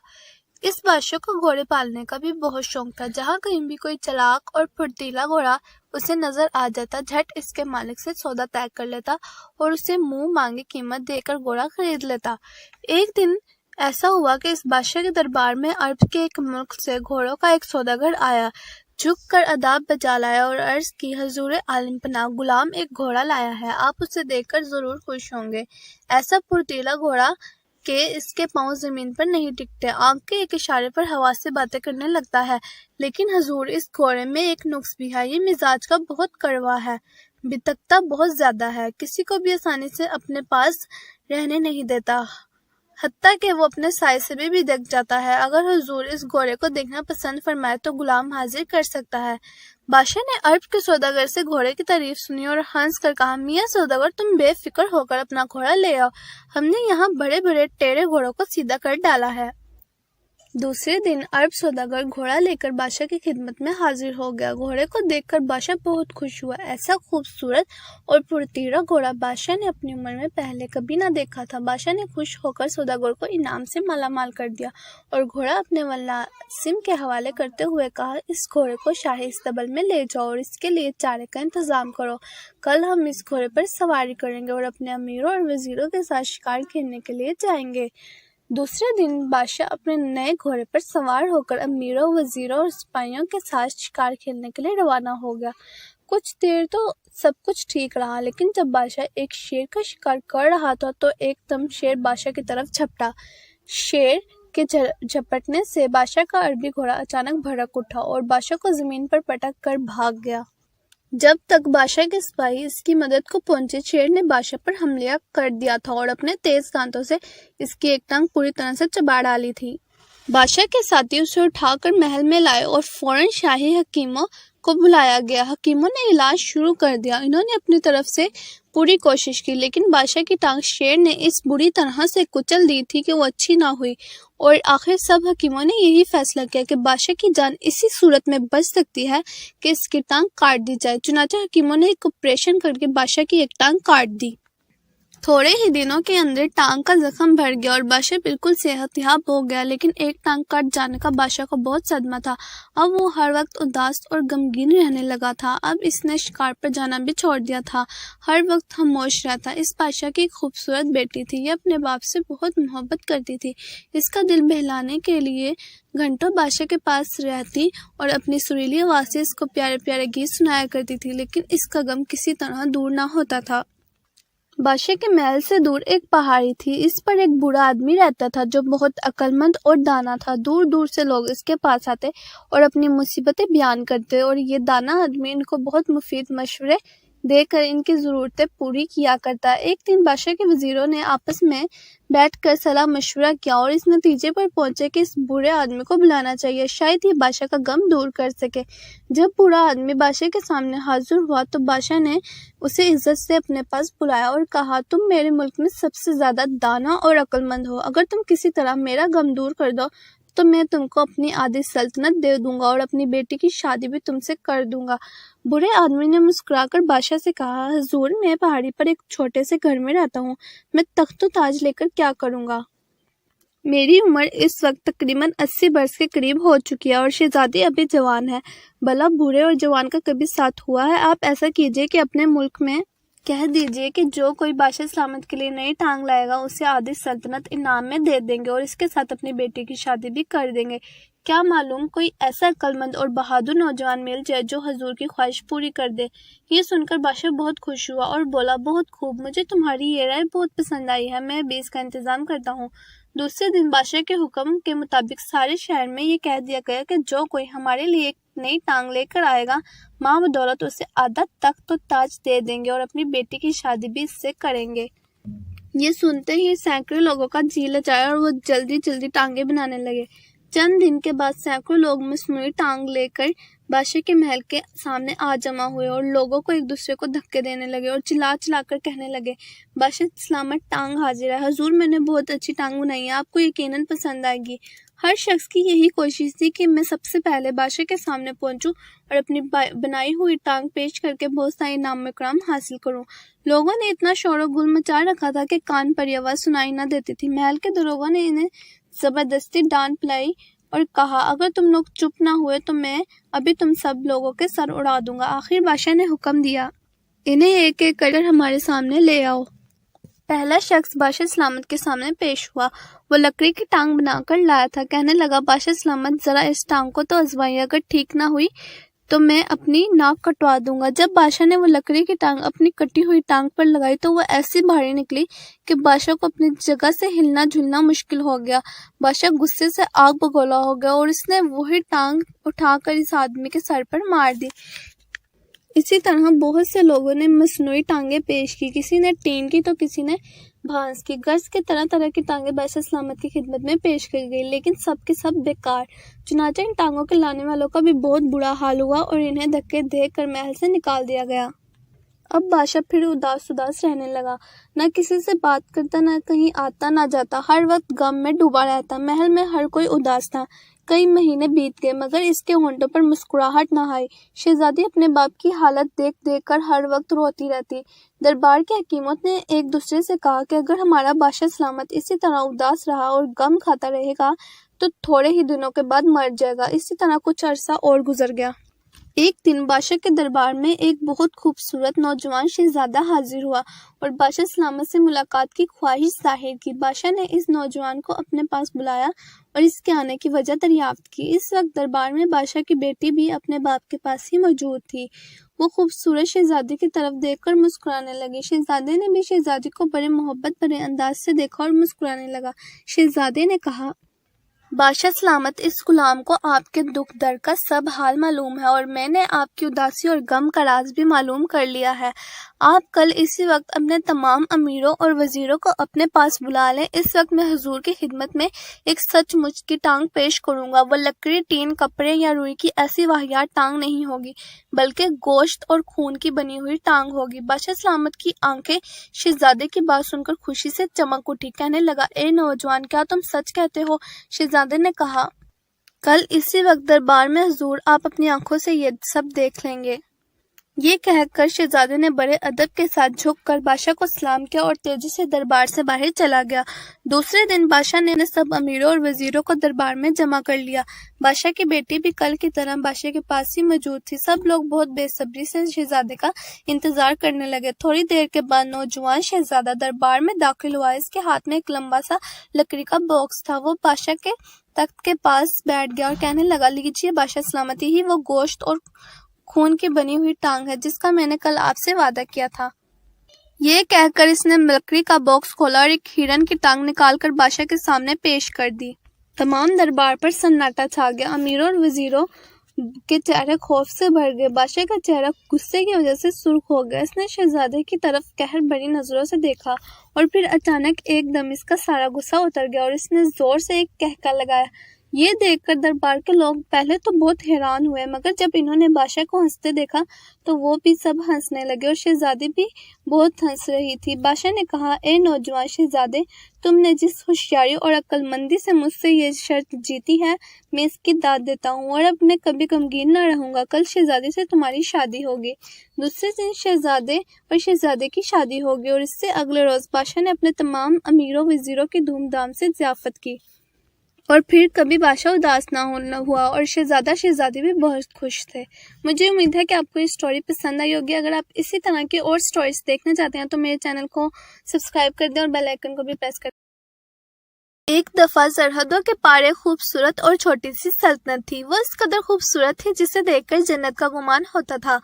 اس بادشاہ کو گھوڑے پالنے کا بھی بہت شوق تھا۔ جہاں کہیں بھی کوئی چالاک اور پھرتیلا گھوڑا اسے نظر آ جاتا، جھٹ اس کے مالک سے سودا طے کر لیتا اور اسے منہ مانگی قیمت دے کر گھوڑا خرید لیتا۔ ایک دن ایسا ہوا کہ اس بادشاہ کے دربار میں عرب کے ایک ملک سے گھوڑوں کا ایک سوداگر آیا، جھک کر اداب بجا لایا اور عرض کی حضور عالم پناہ، غلام ایک گھوڑا لایا ہے، آپ اسے دیکھ کر ضرور خوش ہوں گے۔ ایسا پھرتیلا گھوڑا کہ اس کے پاؤں زمین پر نہیں ٹکتے، آنکھ کے ایک اشارے پر ہوا سے باتیں کرنے لگتا ہے۔ لیکن حضور اس گھوڑے میں ایک نقص بھی ہے، یہ مزاج کا بہت کڑوا ہے، بتکتا بہت زیادہ ہے، کسی کو بھی آسانی سے اپنے پاس رہنے نہیں دیتا، حتیٰ کہ وہ اپنے سائے سے بھی دک جاتا ہے۔ اگر حضور اس گھوڑے کو دیکھنا پسند فرمائے تو غلام حاضر کر سکتا ہے۔ بادشاہ نے عرب کے سوداگر سے گھوڑے کی تعریف سنی اور ہنس کر کہا، میاں سوداگر، تم بے فکر ہو کر اپنا گھوڑا لے آؤ، ہم نے یہاں بڑے بڑے ٹیڑے گھوڑوں کو سیدھا کر ڈالا ہے۔ دوسرے دن عرب سوداگر گھوڑا لے کر بادشاہ کی خدمت میں حاضر ہو گیا۔ گھوڑے کو دیکھ کر بادشاہ بہت خوش ہوا۔ ایسا خوبصورت اور پھرتیلا گھوڑا بادشاہ نے اپنی عمر میں پہلے کبھی نہ دیکھا تھا۔ بادشاہ نے خوش ہو کر سوداگر کو انعام سے مالا مال کر دیا اور گھوڑا اپنے ملازم کے حوالے کرتے ہوئے کہا، اس گھوڑے کو شاہی استبل میں لے جاؤ اور اس کے لیے چارے کا انتظام کرو، کل ہم اس گھوڑے پر سواری کریں گے اور اپنے امیروں اور وزیروں کے ساتھ شکار کھیلنے کے لیے جائیں گے۔ دوسرے دن بادشاہ اپنے نئے گھوڑے پر سوار ہو کر امیروں، وزیروں اور سپاہیوں کے ساتھ شکار کھیلنے کے لیے روانہ ہو گیا۔ کچھ دیر تو سب کچھ ٹھیک رہا، لیکن جب بادشاہ ایک شیر کا شکار کر رہا تھا تو ایک دم شیر بادشاہ کی طرف جھپٹا۔ شیر کے جھپٹنے سے بادشاہ کا عربی گھوڑا اچانک بھڑک اٹھا اور بادشاہ کو زمین پر پٹک کر بھاگ گیا۔ جب تک بادشاہ کے سپاہی اس کی مدد کو پہنچے، شیر نے بادشاہ پر حملہ کر دیا تھا اور اپنے تیز دانتوں سے اس کی ایک ٹانگ پوری طرح سے چبا ڈالی تھی۔ بادشاہ کے ساتھی اسے اٹھا کر محل میں لائے اور فوراً شاہی حکیموں کو بلایا گیا۔ حکیموں نے علاج شروع کر دیا، انہوں نے اپنی طرف سے پوری کوشش کی، لیکن بادشاہ کی ٹانگ شیر نے اس بری طرح سے کچل دی تھی کہ وہ اچھی نہ ہوئی، اور آخر سب حکیموں نے یہی فیصلہ کیا کہ بادشاہ کی جان اسی صورت میں بچ سکتی ہے کہ اس کی ٹانگ کاٹ دی جائے۔ چنانچہ حکیموں نے ایک آپریشن کر کے بادشاہ کی ایک ٹانگ کاٹ دی۔ تھوڑے ہی دنوں کے اندر ٹانگ کا زخم بڑھ گیا اور بادشاہ بالکل صحت یاب ہو گیا، لیکن ایک ٹانگ کٹ جانے کا بادشاہ کو بہت صدمہ تھا۔ اب وہ ہر وقت اداس اور غمگین رہنے لگا تھا۔ اب اس نے شکار پر جانا بھی چھوڑ دیا تھا، ہر وقت خاموش رہتا۔ اس بادشاہ کی ایک خوبصورت بیٹی تھی، یہ اپنے باپ سے بہت محبت کرتی تھی۔ اس کا دل بہلانے کے لیے گھنٹوں بادشاہ کے پاس رہتی اور اپنی سریلی آواز سے اس کو پیارے پیارے گیت سنایا کرتی تھی، لیکن اس کا غم کسی طرح دور نہ ہوتا تھا۔ بادشاہ کے محل سے دور ایک پہاڑی تھی، اس پر ایک بوڑھا آدمی رہتا تھا جو بہت عقل مند اور دانا تھا۔ دور دور سے لوگ اس کے پاس آتے اور اپنی مصیبتیں بیان کرتے اور یہ دانا آدمی ان کو بہت مفید مشورے دے کر ان کی ضرورتیں پوری کیا کرتا۔ ایک دن بادشاہ کے وزیروں نے آپس میں بیٹھ کر صلاح مشورہ کیا اور اس نتیجے پر پہنچے کہ اس بوڑھے آدمی کو بلانا چاہیے، شاید یہ بادشاہ کا غم دور کر سکے۔ جب بوڑھا آدمی بادشاہ کے سامنے حاضر ہوا تو بادشاہ نے اسے عزت سے اپنے پاس بلایا اور کہا، تم میرے ملک میں سب سے زیادہ دانا اور عقل مند ہو، اگر تم کسی طرح میرا غم دور کر دو تو میں تم کو اپنی آدھی سلطنت دے دوں گا اور اپنی بیٹی کی شادی بھی تم سے کر دوں گا۔ بوڑھے آدمی نے مسکرا کر بادشاہ سے کہا، حضور میں پہاڑی پر ایک چھوٹے سے گھر میں رہتا ہوں، میں تخت و تاج لے کر کیا کروں گا؟ میری عمر اس وقت تقریباً 80 برس کے قریب ہو چکی ہے اور شہزادی ابھی جوان ہے۔ بھلا بوڑھے اور جوان کا کبھی ساتھ ہوا ہے؟ آپ ایسا کیجئے کہ اپنے ملک میں کہہ دیجئے کہ جو کوئی بادشاہ سلامت کے لیے نئی ٹانگ لائے گا اسے آدھی سلطنت انعام میں دے دیں گے اور اس کے ساتھ اپنی بیٹی کی شادی بھی کر دیں گے۔ کیا معلوم کوئی ایسا عقل مند اور بہادر نوجوان مل جائے جو حضور کی خواہش پوری کر دے۔ یہ سن کر بادشاہ بہت خوش ہوا اور بولا، بہت خوب، مجھے تمہاری یہ رائے بہت پسند آئی ہے، میں بھی اس کا انتظام کرتا ہوں۔ دوسرے دن بادشاہ کے حکم کے مطابق سارے شہر میں یہ کہہ دیا گیا کہ جو کوئی ہمارے لیے ایک نئی ٹانگ لے کر آئے گا، ماں بدولت اسے آدھا تخت و تاج دے دیں گے اور اپنی بیٹی کی شادی بھی اس سے کریں گے۔ یہ سنتے ہی سینکڑوں لوگوں کا جی لچایا اور وہ جلدی جلدی ٹانگیں بنانے لگے۔ چند دن کے بعد سینکڑوں لوگ مصنوعی ٹانگ لے کر بادشاہ کے محل کے سامنے آ جمع ہوئے اور لوگوں کو ایک دوسرے کو دھکے دینے لگے اور چلا چلا کر کہنے لگے، بادشاہ سلامت ٹانگ حاضر ہے، حضور میں نے بہت اچھی ٹانگ بنائی ہے، آپ کو یقیناً پسند آئے گی۔ ہر شخص کی یہی کوشش تھی کہ میں سب سے پہلے بادشاہ کے سامنے پہنچوں اور اپنی بنائی ہوئی ٹانگ پیش کر کے بہت سارے انعام اکرام حاصل کروں۔ لوگوں نے اتنا شور و گل مچا رکھا تھا کہ کان پر یہ آواز سنائی نہ دیتی تھی۔ محل کے داروغہ نے انہیں زبردستی ڈانٹ پلائی اور کہا، اگر تم لوگ چپ نہ ہوئے تو میں ابھی تم سب لوگوں کے سر اڑا دوں گا۔ آخر بادشاہ نے حکم دیا، انہیں ایک ایک کر ہمارے سامنے لے آؤ۔ پہلا شخص بادشاہ سلامت کے سامنے پیش ہوا، وہ لکڑی کی ٹانگ بنا کر لایا تھا۔ کہنے لگا، بادشاہ سلامت ذرا اس ٹانگ کو تو آزمائیے، اگر ٹھیک نہ ہوئی تو میں اپنی ناک کٹوا دوں گا۔ جب بادشاہ نے وہ لکڑی کی ٹانگ اپنی کٹی ہوئی ٹانگ پر لگائی تو وہ ایسی بھاری نکلی کہ بادشاہ کو اپنی جگہ سے ہلنا جھلنا مشکل ہو گیا۔ بادشاہ غصے سے آگ بگولا ہو گیا اور اس نے وہی ٹانگ اٹھا کر اس آدمی کے سر پر مار دی۔ اسی طرح بہت سے لوگوں نے مصنوعی ٹانگیں پیش کی، کسی نے ٹین کی تو کسی نے بھانس کی۔ گرز کے طرح طرح کی ٹانگیں بادشاہ سلامت کی خدمت میں پیش کی گئی، لیکن سب کے سب بیکار۔ چنانچہ ان ٹانگوں کے لانے والوں کا بھی بہت برا حال ہوا اور انہیں دھکے دے کر محل سے نکال دیا گیا۔ اب بادشاہ پھر اداس رہنے لگا، نہ کسی سے بات کرتا، نہ کہیں آتا نہ جاتا، ہر وقت غم میں ڈوبا رہتا۔ محل میں ہر کوئی اداس تھا۔ کئی مہینے بیت گئے مگر اس کے ہونٹوں پر مسکراہٹ نہ آئی۔ شہزادی اپنے باپ کی حالت دیکھ دیکھ کر ہر وقت روتی رہتی۔ دربار کے حکیموں نے ایک دوسرے سے کہا کہ اگر ہمارا بادشاہ سلامت اسی طرح اداس رہا اور غم کھاتا رہے گا تو تھوڑے ہی دنوں کے بعد مر جائے گا۔ اسی طرح کچھ عرصہ اور گزر گیا۔ ایک دن بادشاہ کے دربار میں ایک بہت خوبصورت نوجوان شہزادہ حاضر ہوا اور بادشاہ سلامت سے ملاقات کی خواہش ظاہر کی۔ بادشاہ نے اس نوجوان کو اپنے پاس بلایا اور اس کے آنے کی وجہ دریافت کی۔ اس وقت دربار میں بادشاہ کی بیٹی بھی اپنے باپ کے پاس ہی موجود تھی۔ وہ خوبصورت شہزادی کی طرف دیکھ کر مسکرانے لگی۔ شہزادے نے بھی شہزادی کو بڑے محبت بھرے انداز سے دیکھا اور مسکرانے لگا۔ شہزادے نے کہا، بادشاہ سلامت، اس غلام کو آپ کے دکھ درد کا سب حال معلوم ہے اور میں نے آپ کی اداسی اور غم کا راز بھی معلوم کر لیا ہے۔ آپ کل اسی وقت اپنے تمام امیروں اور وزیروں کو اپنے پاس بلا لیں۔ اس وقت میں حضور کی خدمت میں ایک سچ مچ کی ٹانگ پیش کروں گا۔ وہ لکڑی، ٹین، کپڑے یا روئی کی ایسی واہیات ٹانگ نہیں ہوگی بلکہ گوشت اور خون کی بنی ہوئی ٹانگ ہوگی۔ بادشاہ سلامت کی آنکھیں شہزادے کی بات سن کر خوشی سے چمک اٹھی۔ کہنے لگا، اے نوجوان، کیا تم سچ کہتے ہو؟ شہزادے نے کہا، کل اسی وقت دربار میں حضور آپ اپنی آنکھوں سے یہ سب دیکھ لیں گے۔ یہ کہہ کر شہزادے نے بڑے ادب کے ساتھ جھک کر بادشاہ کو سلام کیا اور تیزی سے دربار سے باہر چلا گیا۔ دوسرے دن بادشاہ نے سب امیروں اور وزیروں کو دربار میں جمع کر لیا۔ بادشاہ کی بیٹی بھی کل کی طرح بادشاہ کے پاس ہی موجود تھی۔ سب لوگ بہت بے صبری سے شہزادے کا انتظار کرنے لگے۔ تھوڑی دیر کے بعد نوجوان شہزادہ دربار میں داخل ہوا۔ اس کے ہاتھ میں ایک لمبا سا لکڑی کا باکس تھا۔ وہ بادشاہ کے تخت کے پاس بیٹھ گیا اور کہنے لگا، لیجیے بادشاہ سلامتی، ہی وہ گوشت اور خون کی بنی ہوئی ٹانگ ہے جس کا میں نے کل آپ سے وعدہ کیا تھا۔ یہ کہہ کر اس نے لکڑی کا باکس کھولا اور ایک ہرن کی ٹانگ نکال کر بادشاہ کے سامنے پیش کر دی۔ تمام دربار پر سناٹا چھا گیا۔ امیروں اور وزیروں کے چہرے خوف سے بھر گئے۔ بادشاہ کا چہرہ غصے کی وجہ سے سرخ ہو گیا۔ اس نے شہزادے کی طرف قہر بھری نظروں سے دیکھا اور پھر اچانک ایک دم اس کا سارا غصہ اتر گیا اور اس نے زور سے ایک قہقہ لگایا۔ یہ دیکھ کر دربار کے لوگ پہلے تو بہت حیران ہوئے، مگر جب انہوں نے بادشاہ کو ہنستے دیکھا تو وہ بھی سب ہنسنے لگے اور شہزادی بھی بہت ہنس رہی تھی۔ بادشاہ نے کہا، اے نوجوان شہزادے، تم نے جس ہوشیاری اور عقل مندی سے مجھ سے یہ شرط جیتی ہے، میں اس کی داد دیتا ہوں اور اب میں کبھی غمگین نہ رہوں گا۔ کل شہزادی سے تمہاری شادی ہوگی۔ دوسرے دن شہزادے اور شہزادی کی شادی ہوگی اور اس سے اگلے روز بادشاہ نے اپنے تمام امیروں وزیروں کی دھوم دھام سے ضیافت کی اور پھر کبھی بادشاہ اداس نہ ہوا اور شہزادہ شہزادی بھی بہت خوش تھے۔ مجھے امید ہے کہ آپ کو یہ سٹوری پسند آئی ہوگی۔ اگر آپ اسی طرح کی اور سٹوریز دیکھنا چاہتے ہیں تو میرے چینل کو سبسکرائب کر دیں اور بیل آئیکن کو بھی پریس کر دیں۔ ایک دفعہ سرحدوں کے پار ایک خوبصورت اور چھوٹی سی سلطنت تھی۔ وہ اس قدر خوبصورت تھی جسے دیکھ کر جنت کا گمان ہوتا تھا۔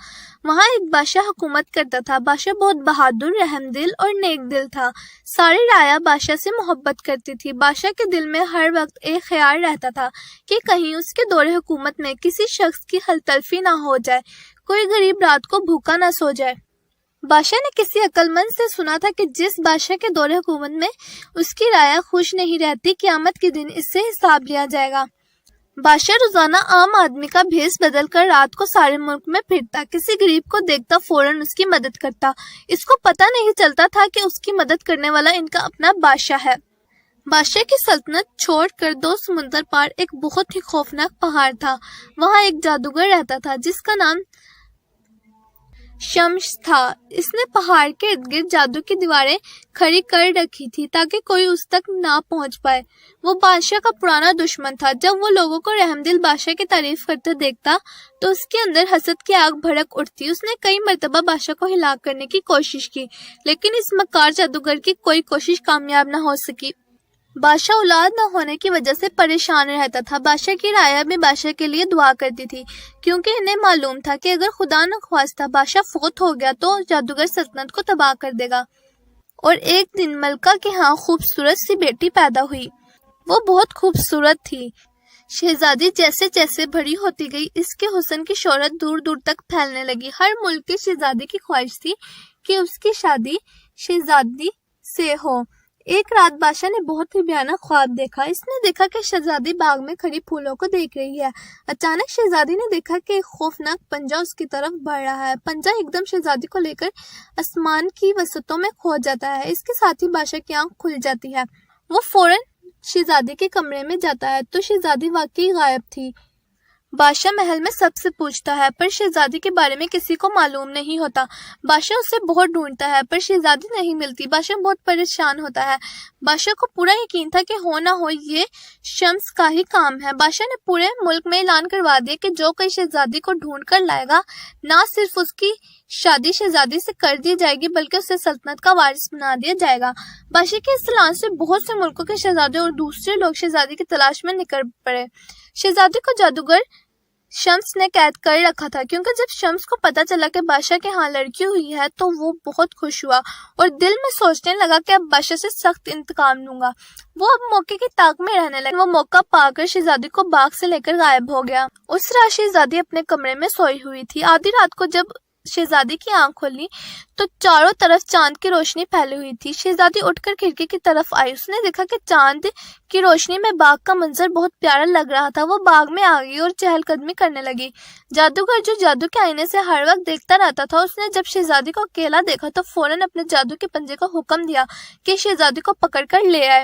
وہاں ایک بادشاہ حکومت کرتا تھا۔ بادشاہ بہت بہادر، رحم دل اور نیک دل تھا۔ ساری رعایا بادشاہ سے محبت کرتی تھی۔ بادشاہ کے دل میں ہر وقت ایک خیال رہتا تھا کہ کہیں اس کے دور حکومت میں کسی شخص کی تلفی نہ ہو جائے، کوئی غریب رات کو بھوکا نہ سو جائے۔ بادشاہ نے کسی عقل مند سے سنا تھا کہ جس بادشاہ کے دور حکومت میں اس کی رعایا خوش نہیں رہتی، قیامت کے دن اس سے حساب لیا جائے گا۔ بادشاہ روزانہ عام آدمی کا بھیس بدل کر رات کو سارے ملک میں پھرتا، کسی غریب کو دیکھتا فوراً اس کی مدد کرتا۔ اس کو پتہ نہیں چلتا تھا کہ اس کی مدد کرنے والا ان کا اپنا بادشاہ ہے۔ بادشاہ کی سلطنت چھوڑ کر 2 سمندر پار ایک بہت ہی خوفناک پہاڑ تھا۔ وہاں ایک جادوگر رہتا تھا جس کا نام شمس تھا۔ اس نے پہاڑ کے ارد گرد جادو کی دیواریں کھڑی کر رکھی تھی تاکہ کوئی اس تک نہ پہنچ پائے۔ وہ بادشاہ کا پرانا دشمن تھا۔ جب وہ لوگوں کو رحم دل بادشاہ کی تعریف کرتے دیکھتا تو اس کے اندر حسد کی آگ بھڑک اٹھتی۔ اس نے کئی مرتبہ بادشاہ کو ہلاک کرنے کی کوشش کی، لیکن اس مکار جادوگر کی کوئی کوشش کامیاب نہ ہو سکی۔ بادشاہ اولاد نہ ہونے کی وجہ سے پریشان رہتا تھا۔ بادشاہ کی رعایا بھی بادشاہ کے لیے دعا کرتی تھی، کیونکہ انہیں معلوم تھا کہ اگر خدا نخواستہ بادشاہ فوت ہو گیا تو جادوگر سلطنت کو تباہ کر دے گا۔ اور ایک دن ملکہ کے ہاں خوبصورت سی بیٹی پیدا ہوئی۔ وہ بہت خوبصورت تھی۔ شہزادی جیسے جیسے بڑی ہوتی گئی، اس کے حسن کی شہرت دور دور تک پھیلنے لگی۔ ہر ملک کی شہزادی کی خواہش تھی کہ اس کی شادی شہزادی سے ہو۔ ایک رات بادشاہ نے بہت ہی بھیانک خواب دیکھا۔ اس نے دیکھا کہ شہزادی باغ میں کھڑی پھولوں کو دیکھ رہی ہے۔ اچانک شہزادی نے دیکھا کہ ایک خوفناک پنجہ اس کی طرف بڑھ رہا ہے۔ پنجہ ایک دم شہزادی کو لے کر آسمان کی وسعتوں میں کھو جاتا ہے۔ اس کے ساتھ ہی بادشاہ کی آنکھ کھل جاتی ہے۔ وہ فوراً شہزادی کے کمرے میں جاتا ہے تو شہزادی واقعی غائب تھی۔ بادشاہ محل میں سب سے پوچھتا ہے پر شہزادی کے بارے میں کسی کو معلوم نہیں ہوتا۔ بادشاہ اسے بہت ڈھونڈتا ہے پر شہزادی نہیں ملتی۔ بادشاہ بہت پریشان ہوتا ہے۔ بادشاہ کو پورا یقین تھا کہ ہو نہ ہو یہ شمس کا ہی کام ہے۔ بادشاہ نے پورے ملک میں اعلان کروا دیا کہ جو کوئی شہزادی کو ڈھونڈ کر لائے گا، نہ صرف اس کی شادی شہزادی سے کر دی جائے گی بلکہ اسے سلطنت کا وارث بنا دیا جائے گا۔ بادشاہ کے اس اعلان سے بہت سے ملکوں کے شہزادے اور دوسرے لوگ شہزادی کی تلاش میں نکل پڑے۔ شہزادی کو جادوگر شمس نے قید کر رکھا تھا، کیونکہ جب شمس کو پتا چلا کہ بادشاہ کے ہاں لڑکی ہوئی ہے تو وہ بہت خوش ہوا اور دل میں سوچنے لگا کہ اب بادشاہ سے سخت انتقام لوں گا۔ وہ اب موقع کی طاق میں رہنے لگا۔ وہ موقع پا کر شہزادی کو باغ سے لے کر غائب ہو گیا۔ اس رات شہزادی اپنے کمرے میں سوئی ہوئی تھی۔ آدھی رات کو جب شہزادی کی آنکھ کھلی تو چاروں طرف چاند کی روشنی پھیلی ہوئی تھی۔ شہزادی اٹھ کر کھڑکی کی طرف آئی۔ اس نے دیکھا کہ چاند کی روشنی میں باغ کا منظر بہت پیارا لگ رہا تھا۔ وہ باغ میں آ گئی اور چہل قدمی کرنے لگی۔ جادوگر جو جادو کے آئینے سے ہر وقت دیکھتا رہتا تھا، اس نے جب شہزادی کو اکیلا دیکھا تو فوراً اپنے جادو کے پنجے کو حکم دیا کہ شہزادی کو پکڑ کر لے آئے۔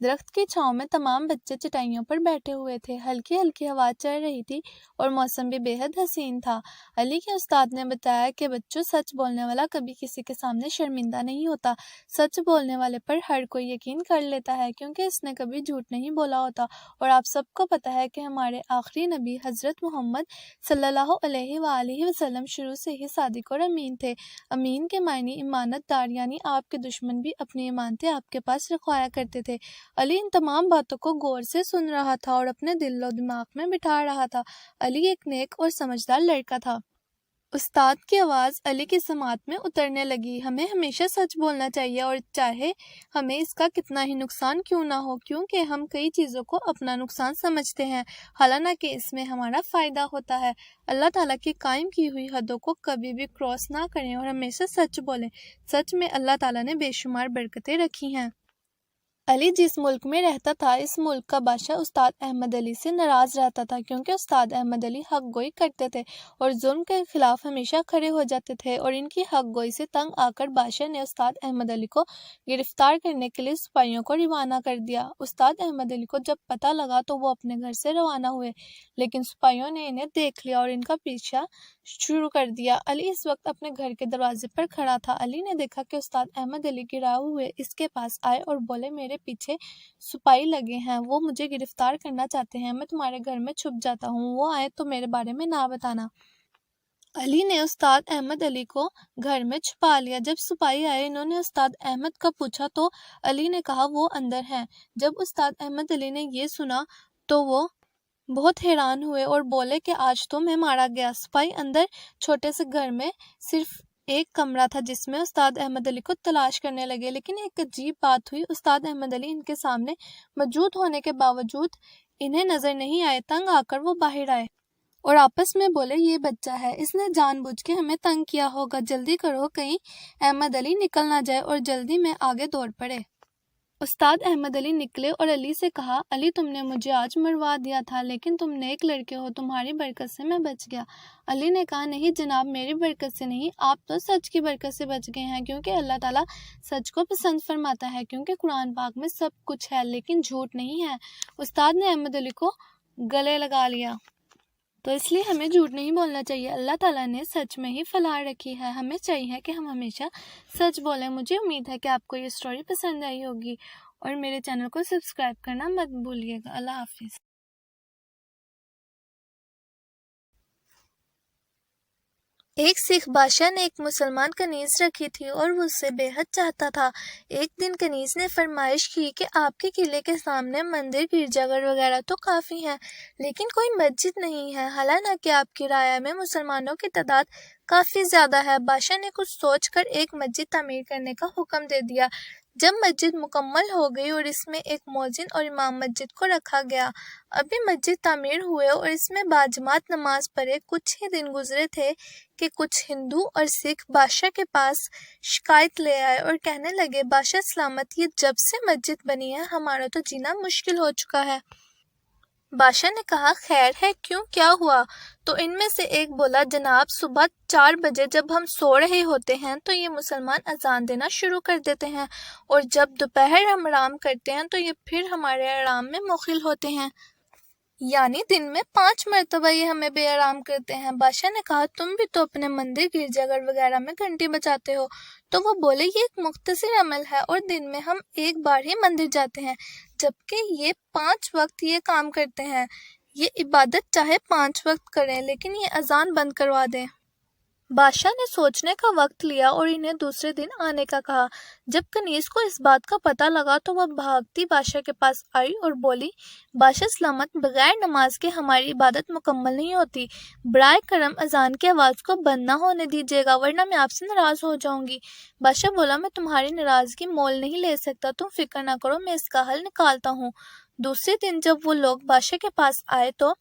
درخت کی چھاؤں میں تمام بچے چٹائیوں پر بیٹھے ہوئے تھے۔ ہلکی ہلکی ہوا چل رہی تھی اور موسم بھی بے حد حسین تھا۔ علی کے استاد نے بتایا کہ بچوں، سچ بولنے والا کبھی کسی کے سامنے شرمندہ نہیں ہوتا۔ سچ بولنے والے پر ہر کوئی یقین کر لیتا ہے کیونکہ اس نے کبھی جھوٹ نہیں بولا ہوتا۔ اور آپ سب کو پتہ ہے کہ ہمارے آخری نبی حضرت محمد صلی اللہ علیہ وآلہ وسلم شروع سے ہی صادق اور امین تھے۔ امین کے معنی امانت دار، یعنی آپ کے دشمن بھی اپنی امانتیں آپ کے پاس رکھوایا کرتے تھے۔ علی ان تمام باتوں کو غور سے سن رہا تھا اور اپنے دل و دماغ میں بٹھا رہا تھا۔ علی ایک نیک اور سمجھدار لڑکا تھا۔ استاد کی آواز علی کی سماعت میں اترنے لگی۔ ہمیں ہمیشہ سچ بولنا چاہیے، اور چاہے ہمیں اس کا کتنا ہی نقصان کیوں نہ ہو، کیونکہ ہم کئی چیزوں کو اپنا نقصان سمجھتے ہیں، حالانکہ اس میں ہمارا فائدہ ہوتا ہے۔ اللہ تعالیٰ کی قائم کی ہوئی حدوں کو کبھی بھی کراس نہ کریں اور ہمیشہ سچ بولیں۔ سچ میں اللہ تعالیٰ نے بے شمار برکتیں رکھی ہیں۔ علی جس ملک میں رہتا تھا، اس ملک کا بادشاہ استاد احمد علی سے ناراض رہتا تھا، کیونکہ استاد احمد علی حق گوئی کرتے تھے اور ظلم کے خلاف ہمیشہ کھڑے ہو جاتے تھے، اور ان کی حق گوئی سے تنگ آ کر بادشاہ نے استاد احمد علی کو گرفتار کرنے کے لیے سپاہیوں کو روانہ کر دیا۔ استاد احمد علی کو جب پتہ لگا تو وہ اپنے گھر سے روانہ ہوئے، لیکن سپاہیوں نے انہیں دیکھ لیا اور ان کا پیچھا شروع کر دیا۔ علی اس وقت اپنے گھر کے دروازے پر کھڑا تھا۔ علی نے دیکھا کہ استاد احمد علی گرائے ہوئے اس کے پاس آئے اور بولے، میرے پیچھے سپاہی لگے ہیں، وہ مجھے گرفتار کرنا چاہتے ہیں، میں تمہارے گھر میں چھپ جاتا ہوں، وہ آئے تو میرے بارے میں نہ بتانا۔ علی نے استاد احمد علی کو گھر میں چھپا لیا۔ جب سپاہی آئے، انہوں نے استاد احمد کا پوچھا تو علی نے کہا وہ اندر ہیں۔ جب استاد احمد علی نے یہ سنا تو وہ بہت حیران ہوئے اور بولے کہ آج تو میں مارا گیا۔ سپاہی اندر چھوٹے سے گھر میں صرف ایک کمرہ تھا جس میں استاد احمد علی کو تلاش کرنے لگے، لیکن ایک عجیب بات ہوئی، استاد احمد علی ان کے سامنے موجود ہونے کے باوجود انہیں نظر نہیں آئے۔ تنگ آ کر وہ باہر آئے اور آپس میں بولے، یہ بچہ ہے، اس نے جان بوجھ کے ہمیں تنگ کیا ہوگا، جلدی کرو کہیں احمد علی نکل نہ جائے، اور جلدی میں آگے دوڑ پڑے۔ استاد احمد علی نکلے اور علی سے کہا، علی تم نے مجھے آج مروا دیا تھا، لیکن تم نیک لڑکے ہو، تمہاری برکت سے میں بچ گیا۔ علی نے کہا، نہیں جناب، میری برکت سے نہیں، آپ تو سچ کی برکت سے بچ گئے ہیں، کیونکہ اللہ تعالیٰ سچ کو پسند فرماتا ہے، کیونکہ قرآن پاک میں سب کچھ ہے لیکن جھوٹ نہیں ہے۔ استاد نے احمد علی کو گلے لگا لیا۔ تو اس لیے ہمیں جھوٹ نہیں بولنا چاہیے، اللہ تعالیٰ نے سچ میں ہی فلاح رکھی ہے، ہمیں چاہیے کہ ہم ہمیشہ سچ بولیں۔ مجھے امید ہے کہ آپ کو یہ سٹوری پسند آئی ہوگی، اور میرے چینل کو سبسکرائب کرنا مت بھولیے گا۔ اللہ حافظ۔ ایک سکھ بادشاہ نے ایک مسلمان کنیز رکھی تھی اور وہ اسے بے حد چاہتا تھا۔ ایک دن کنیز نے فرمائش کی کہ آپ کے قلعے کے سامنے مندر، گرجا گھر وغیرہ تو کافی ہیں، لیکن کوئی مسجد نہیں ہے، حالانکہ آپ کی رعایا میں مسلمانوں کی تعداد کافی زیادہ ہے۔ بادشاہ نے کچھ سوچ کر ایک مسجد تعمیر کرنے کا حکم دے دیا۔ جب مسجد مکمل ہو گئی اور اس میں ایک مؤذن اور امام مسجد کو رکھا گیا، ابھی مسجد تعمیر ہوئے اور اس میں باجماعت نماز پڑھے کچھ ہی دن گزرے تھے کہ کچھ ہندو اور سکھ بادشاہ کے پاس شکایت لے آئے اور کہنے لگے، بادشاہ سلامت، یہ جب سے مسجد بنی ہے ہمارا تو جینا مشکل ہو چکا ہے۔ بادشاہ نے کہا، خیر ہے، کیوں، کیا ہوا؟ تو ان میں سے ایک بولا، جناب، صبح 4 بجے جب ہم سو رہے ہوتے ہیں تو یہ مسلمان اذان دینا شروع کر دیتے ہیں، اور جب دوپہر ہم آرام کرتے ہیں تو یہ پھر ہمارے آرام میں مخل ہوتے ہیں، یعنی دن میں 5 مرتبہ یہ ہمیں بے آرام کرتے ہیں۔ بادشاہ نے کہا، تم بھی تو اپنے مندر، گرجا گھر وغیرہ میں گھنٹی بجاتے ہو۔ تو وہ بولے، یہ ایک مختصر عمل ہے اور دن میں ہم ایک بار ہی مندر جاتے ہیں، جبکہ یہ 5 وقت یہ کام کرتے ہیں۔ یہ عبادت چاہے 5 وقت کریں، لیکن یہ اذان بند کروا دیں۔ بادشاہ نے سوچنے کا وقت لیا اور انہیں دوسرے دن آنے کا کہا۔ جب کنیز کو اس بات کا پتہ لگا تو وہ بھاگتی بادشاہ کے پاس آئی اور بولی، بادشاہ سلامت، بغیر نماز کے ہماری عبادت مکمل نہیں ہوتی، برائے کرم اذان کی آواز کو بند نہ ہونے دیجیے گا، ورنہ میں آپ سے ناراض ہو جاؤں گی۔ بادشاہ بولا، میں تمہاری ناراضگی مول نہیں لے سکتا، تم فکر نہ کرو، میں اس کا حل نکالتا ہوں۔ دوسرے دن جب وہ لوگ بادشاہ کے پاس آئے تو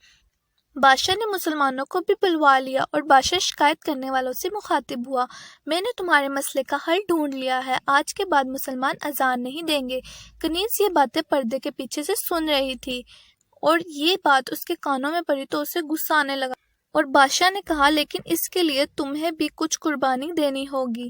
بادشاہ نے مسلمانوں کو بھی بلوا لیا اور بادشاہ شکایت کرنے والوں سے مخاطب ہوا، میں نے تمہارے مسئلے کا حل ڈھونڈ لیا ہے، آج کے بعد مسلمان اذان نہیں دیں گے۔ کنیز یہ باتیں پردے کے پیچھے سے سن رہی تھی اور یہ بات اس کے کانوں میں پڑی تو اسے غصہ آنے لگا، اور بادشاہ نے کہا، لیکن اس کے لیے تمہیں بھی کچھ قربانی دینی ہوگی۔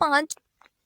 5